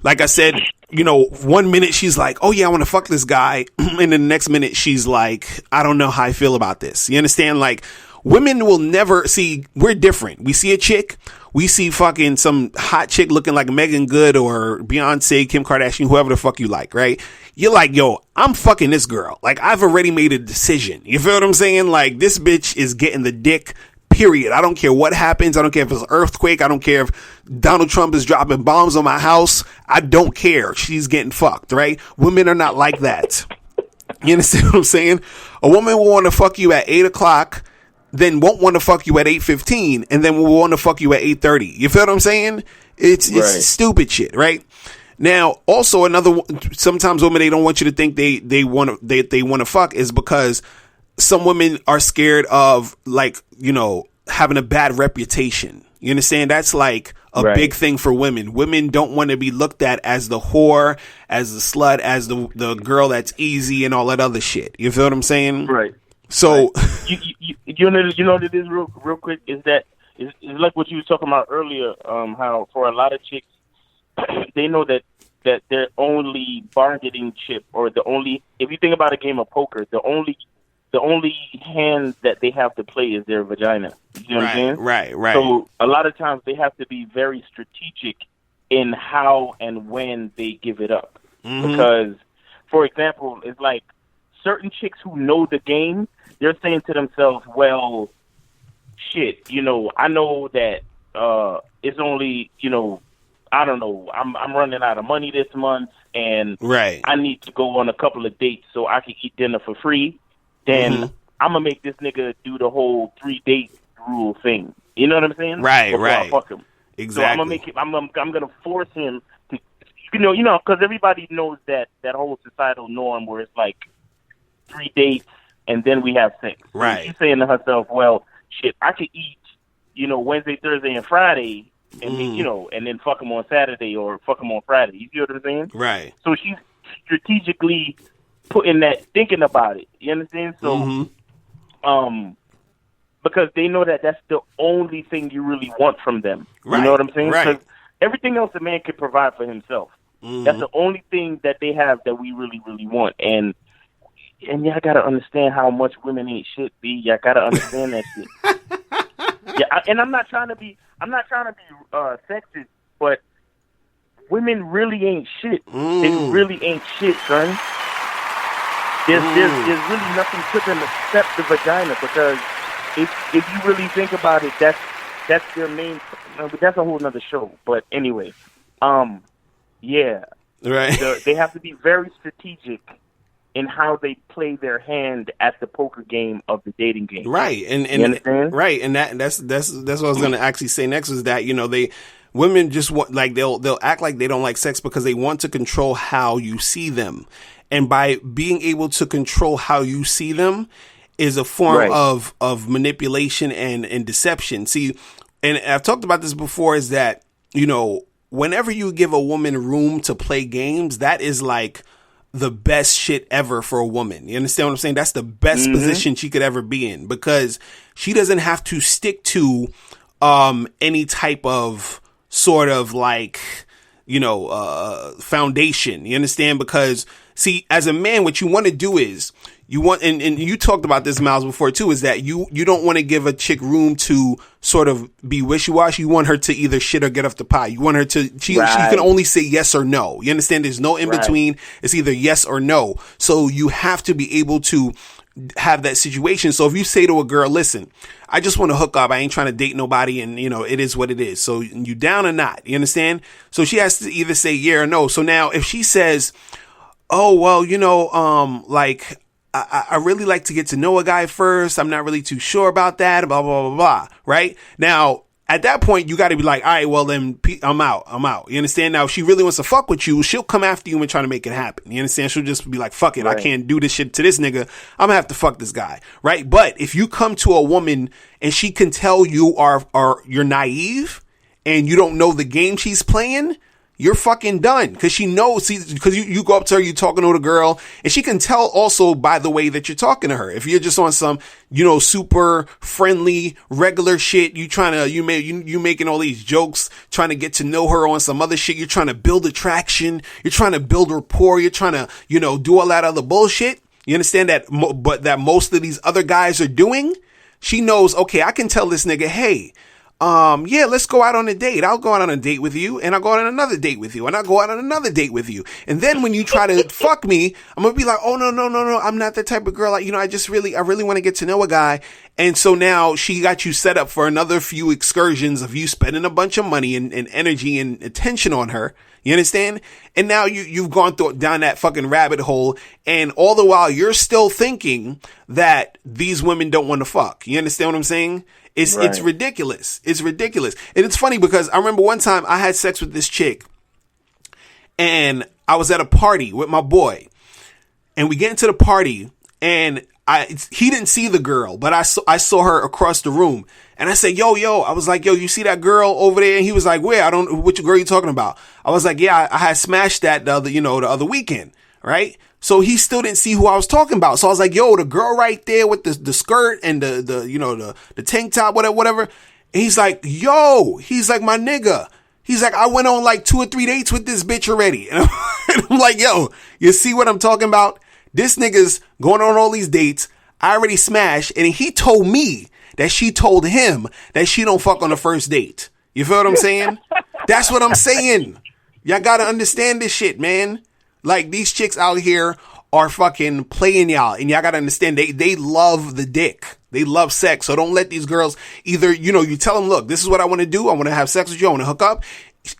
like I said, you know, 1 minute she's like, oh yeah, I want to fuck this guy. And then the next minute she's like, I don't know how I feel about this. You understand? Like, women will never see, we're different. We see a chick, we see fucking some hot chick looking like Megan Good or Beyonce, Kim Kardashian, whoever the fuck you like, right? You're like, yo, I'm fucking this girl. Like, I've already made a decision. You feel what I'm saying? Like, this bitch is getting the dick, period. I don't care what happens. I don't care if it's an earthquake. I don't care if Donald Trump is dropping bombs on my house. I don't care. She's getting fucked, right? Women are not like that. You understand what I'm saying? A woman will want to fuck you at 8 o'clock, then won't want to fuck you at 8:15, and then will want to fuck you at 8:30. You feel what I'm saying? It's stupid shit, right? Now, also sometimes women, they don't want you to think they want to fuck is because some women are scared of, like, you know, having a bad reputation. You understand? That's like a big thing for women. Women don't want to be looked at as the whore, as the slut, as the girl that's easy and all that other shit. You feel what I'm saying? Right. So you know what it is real quick is that it's like what you were talking about earlier. How for a lot of chicks, they know that their only bargaining chip, or if you think about a game of poker, the only hand that they have to play is their vagina. You know what I'm saying? Right. So a lot of times they have to be very strategic in how and when they give it up. Mm-hmm. Because, for example, it's like certain chicks who know the game, they're saying to themselves, well, shit, you know, I know that it's only, you know, I don't know, I'm running out of money this month, and I need to go on a couple of dates so I can eat dinner for free. Then I'm gonna make this nigga do the whole 3-date rule thing. You know what I'm saying? Right. I fuck him. Exactly. So I'm gonna make him. I'm gonna force him to. You know, because everybody knows that whole societal norm where it's like 3 dates and then we have sex. Right. So she's saying to herself, well, shit, I could eat, you know, Wednesday, Thursday, and Friday, and then, you know, and then fuck him on Saturday or fuck him on Friday. You see what I'm saying? Right. So she's strategically thinking about it. You understand? So, because they know that that's the only thing you really want from them. Right. You know what I'm saying? Because everything else a man can provide for himself. That's the only thing that they have that we really, really want. And and y'all gotta understand how much women ain't shit, B. Y'all gotta understand that shit. And I'm not trying to be sexist, but women really ain't shit. They really ain't shit, son. There's really nothing to them except the vagina, because if you really think about it, that's their main. That's a whole nother show. But anyway, yeah, right. They have to be very strategic in how they play their hand at the poker game of the dating game. Right, and you understand? Right, and that's what I was going to actually say next is that women just want, like, they'll act like they don't like sex because they want to control how you see them. And by being able to control how you see them is a form of manipulation and deception. See, and I've talked about this before, is that, whenever you give a woman room to play games, that is like the best shit ever for a woman. You understand what I'm saying? That's the best position she could ever be in, because she doesn't have to stick to any type of sort of like, foundation. You understand? Because see, as a man, what you want to do is you want, and you talked about this, Miles, before too, is that you don't want to give a chick room to sort of be wishy-washy. You want her to either shit or get off the pot. You want her to, she can only say yes or no. You understand? There's no in between. It's either yes or no. So you have to be able to have that situation. So if you say to a girl, listen, I just want to hook up. I ain't trying to date nobody. And it is what it is. So you down or not? You understand? So she has to either say yeah or no. So now if she says, oh, well, like, I really like to get to know a guy first. I'm not really too sure about that, blah, blah, blah, blah. Right? Now, at that point, you got to be like, all right, well, then I'm out. You understand? Now, if she really wants to fuck with you, she'll come after you and try to make it happen. You understand? She'll just be like, fuck it. Right. I can't do this shit to this nigga. I'm going to have to fuck this guy. Right? But if you come to a woman and she can tell you you're naive and you don't know the game she's playing, you're fucking done. Cause she knows, cause you go up to her, you talking to the girl, and she can tell also by the way that you're talking to her. If you're just on some, super friendly, regular shit, you making all these jokes, trying to get to know her on some other shit. You're trying to build attraction. You're trying to build rapport. You're trying to, do all that other bullshit. You understand that, but that most of these other guys are doing. She knows, okay, I can tell this nigga, hey, yeah, let's go out on a date. I'll go out on a date with you, and I'll go out on another date with you, and I'll go out on another date with you. And then when you try to fuck me, I'm gonna be like, oh, no, I'm not that type of girl. I really want to get to know a guy. And so now she got you set up for another few excursions of you spending a bunch of money and energy and attention on her. You understand? And now you've gone down that fucking rabbit hole, and all the while you're still thinking that these women don't want to fuck. You understand what I'm saying? It's ridiculous. It's ridiculous. And it's funny because I remember one time I had sex with this chick, and I was at a party with my boy, and we get into the party, and he didn't see the girl, but I saw her across the room, and I said, yo, I was like, yo, you see that girl over there? And he was like, where? Which girl you talking about? I was like, yeah, I had smashed that the other weekend. Right? So he still didn't see who I was talking about. So I was like, yo, the girl right there with the skirt and the tank top, whatever. And he's like, yo, my nigga. He's like, I went on like 2 or 3 dates with this bitch already. And I'm like, yo, you see what I'm talking about? This nigga's going on all these dates. I already smashed. And he told me that she told him that she don't fuck on the first date. You feel what I'm saying? That's what I'm saying. Y'all got to understand this shit, man. Like, these chicks out here are fucking playing y'all, and y'all gotta understand they love the dick. They love sex. So don't let these girls either, you tell them, look, this is what I want to do. I want to have sex with you. I want to hook up.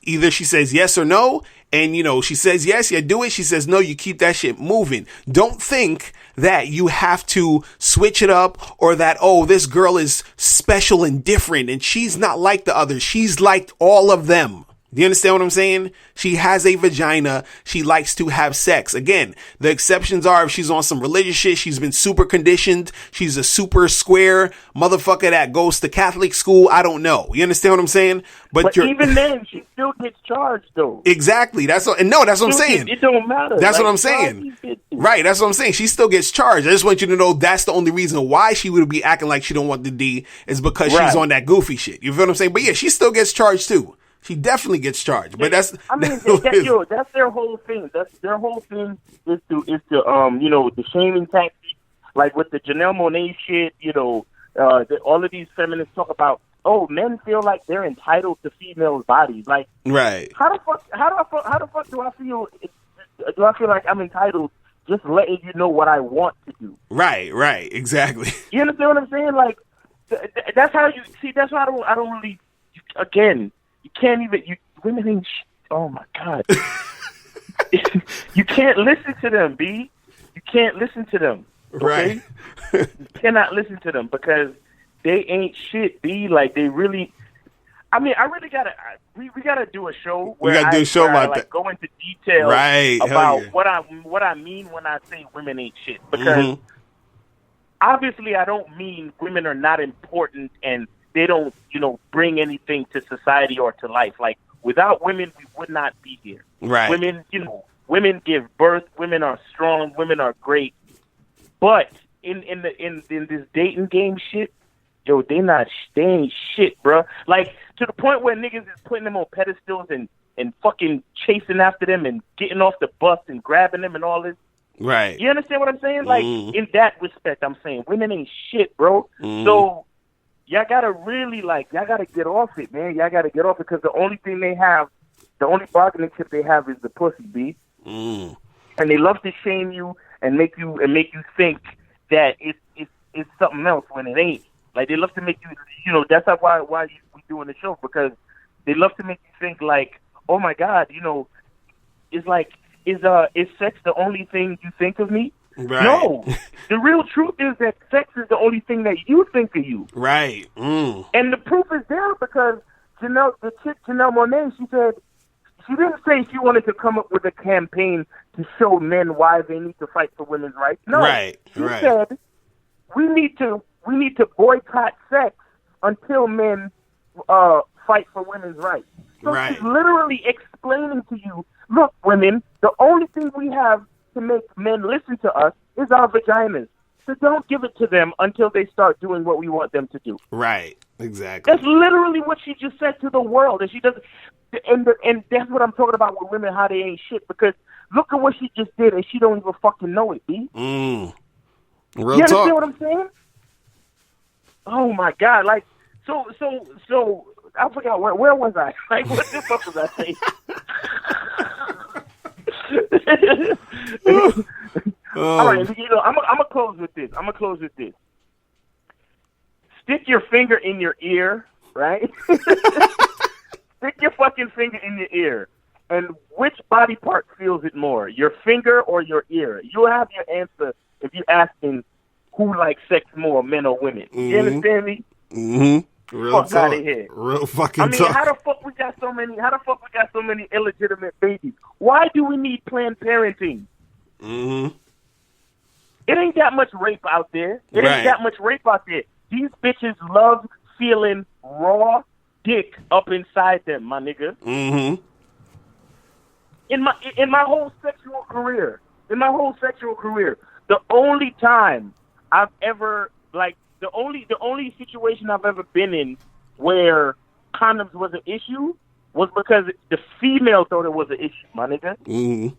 Either she says yes or no. And, she says yes, you do it. She says no, you keep that shit moving. Don't think that you have to switch it up, or that, oh, this girl is special and different and she's not like the others. She's like all of them. Do you understand what I'm saying? She has a vagina. She likes to have sex. Again, the exceptions are if she's on some religious shit, she's been super conditioned, she's a super square motherfucker that goes to Catholic school. I don't know. You understand what I'm saying? But even then, she still gets charged, though. Exactly. That's what I'm saying. It don't matter. That's what I'm saying. Right. That's what I'm saying. She still gets charged. I just want you to know that's the only reason why she would be acting like she don't want the D is because she's on that goofy shit. You feel what I'm saying? But yeah, she still gets charged too. She definitely gets charged. But that's their whole thing. That's their whole thing is to the shaming tactics, like with the Janelle Monae shit. All of these feminists talk about, men feel like they're entitled to females' bodies. Like, right? How the fuck do I feel? Do I feel like I'm entitled just letting you know what I want to do? Right, exactly. You understand what I'm saying? Like, that's how you see. That's why I don't really. Again, you can't even. Women ain't. Oh my God. You can't listen to them, B. You can't listen to them. Okay? Right. You cannot listen to them because they ain't shit, B. Like, they really. I mean, I really gotta. We gotta do a show where I go into detail about what I mean when I say women ain't shit. Because obviously, I don't mean women are not important and they don't, bring anything to society or to life. Like, without women, we would not be here. Right. Women give birth. Women are strong. Women are great. But in this dating game shit, they ain't shit, bro. Like, to the point where niggas is putting them on pedestals and fucking chasing after them and getting off the bus and grabbing them and all this. Right. You understand what I'm saying? Like, in that respect, I'm saying women ain't shit, bro. So y'all gotta really, y'all gotta get off it, man. Y'all gotta get off it because the only bargaining chip they have is the pussy, B. And they love to shame you and make you think that it's something else when it ain't. Like, they love to make you, that's why we doing the show, because they love to make you think like, oh my God, it's like, is sex the only thing you think of me? Right. No. The real truth is that sex is the only thing that you think of you. Right. And the proof is there because the chick Janelle Monae, she said, she didn't say she wanted to come up with a campaign to show men why they need to fight for women's rights. No. Right. She said, we need to boycott sex until men fight for women's rights. So she's literally explaining to you, look, women, the only thing we have to make men listen to us is our vaginas. So don't give it to them until they start doing what we want them to do. Right. Exactly. That's literally what she just said to the world. And she doesn't. And that's what I'm talking about with women, how they ain't shit. Because look at what she just did, and she don't even fucking know it, B. Real you understand talk. what I'm saying? Oh my God! Like, so I forgot where was I? Like, what the fuck was I saying? All right, I'm gonna close with this. Stick your finger in your ear, right? Stick your fucking finger in your ear. And which body part feels it more, your finger or your ear? You'll have your answer if you're asking who likes sex more, men or women. You understand me? Real fuck talk. Out of here. Real fucking talk. How the fuck we got so many illegitimate babies? Why do we need Planned Parenting? It ain't that much rape out there. These bitches love feeling raw dick up inside them, my nigga. In my whole sexual career, the only time I've ever the only situation I've ever been in where condoms was an issue was because the female thought it was an issue, my nigga.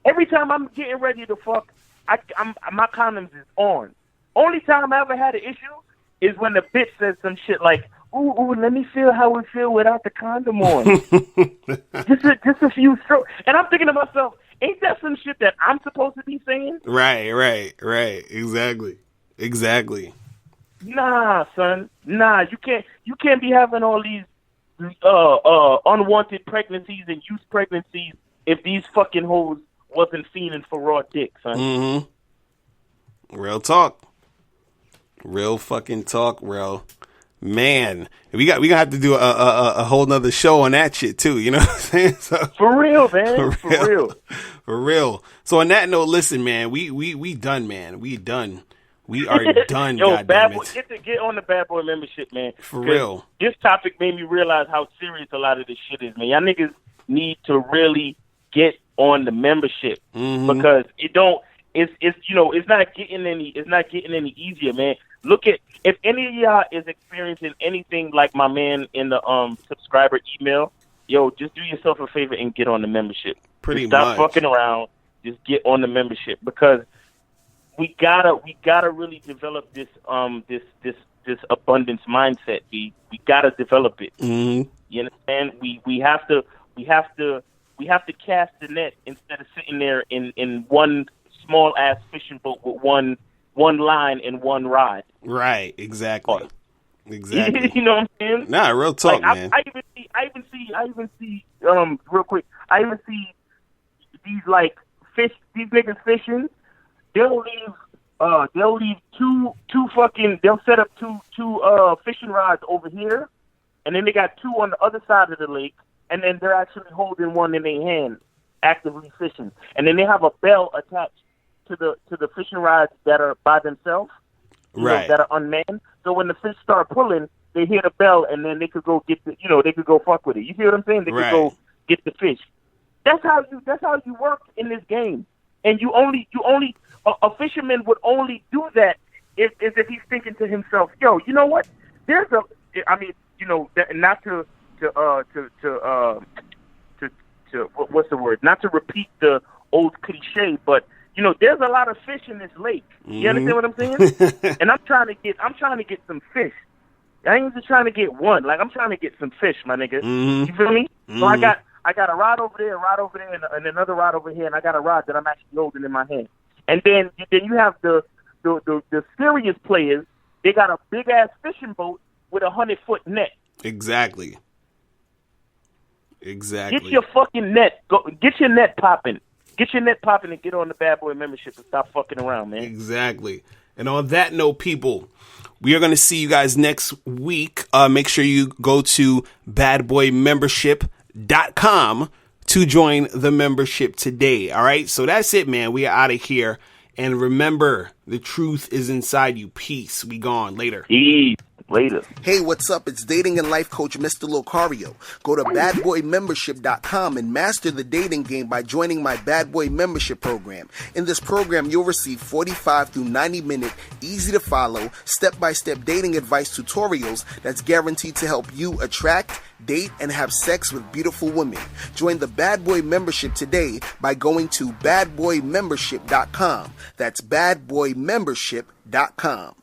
Every time I'm getting ready to fuck, my condoms is on. Only time I ever had an issue is when the bitch says some shit like, ooh, let me feel how it feel without the condom on. just a few strokes. And I'm thinking to myself, ain't that some shit that I'm supposed to be saying? Right. Exactly. Nah, son. Nah, you can't be having all these unwanted pregnancies and youth pregnancies if these fucking hoes wasn't fiending for raw dick, son. Real talk. Real fucking talk, bro. Man, we gonna have to do a whole nother show on that shit too. You know what I'm saying? So, for real, man. For real. So on that note, listen, man, we done, man. We done. We are done. Yo, Bad Boy, get on the Bad Boy membership, man. For real. This topic made me realize how serious a lot of this shit is, man. Y'all niggas need to really get on the membership because it's not getting any easier, man. Look at, if any of y'all is experiencing anything like my man in the subscriber email, yo, just do yourself a favor and get on the membership. Pretty Stop much. fucking around. Just get on the membership, because we gotta really develop this abundance mindset. We gotta develop it. Mm-hmm. You understand? We have to cast the net instead of sitting there in one small ass fishing boat with one line and one rod. Right. Exactly. Exactly. You know what I'm saying? Nah, real talk, like, man. I even see real quick. I even see these these niggas fishing. They'll leave two fucking. They'll set up two fishing rods over here, and then they got two on the other side of the lake, and then they're actually holding one in their hand, actively fishing, and then they have a bell attached to the fishing rods that are by themselves, right? That are unmanned. So when the fish start pulling, they hear the bell, and then they could go get they could go fuck with it. You see what I'm saying? They could go get the fish. That's how you work in this game. And you only a fisherman would only do that if he's thinking to himself, yo, you know what? Not to what's the word? Not to repeat the old cliche, but there's a lot of fish in this lake. You understand what I'm saying? And I'm trying to get some fish. I ain't just trying to get one. Like, I'm trying to get some fish, my nigga. Mm-hmm. You feel me? Mm-hmm. So I got a rod over there, and another rod over here, and I got a rod that I'm actually holding in my hand. And then you have the serious players. They got a big ass fishing boat with a 100-foot net. Exactly. Get your fucking net. Get your net popping. Get your net popping and get on the Bad Boy membership and stop fucking around, man. Exactly. And on that note, people, we are going to see you guys next week. Make sure you go to badboymembership.com to join the membership today. All right. So that's it, man. We are out of here. And remember, the truth is inside you. Peace. We gone. Later. Peace. Later. Hey, what's up? It's dating and life coach Mr. Locario. Go to badboymembership.com and master the dating game by joining my Bad Boy membership program. In this program, you'll receive 45 through 90-minute, easy-to-follow, step-by-step dating advice tutorials that's guaranteed to help you attract, date, and have sex with beautiful women. Join the Bad Boy membership today by going to badboymembership.com. That's badboymembership.com.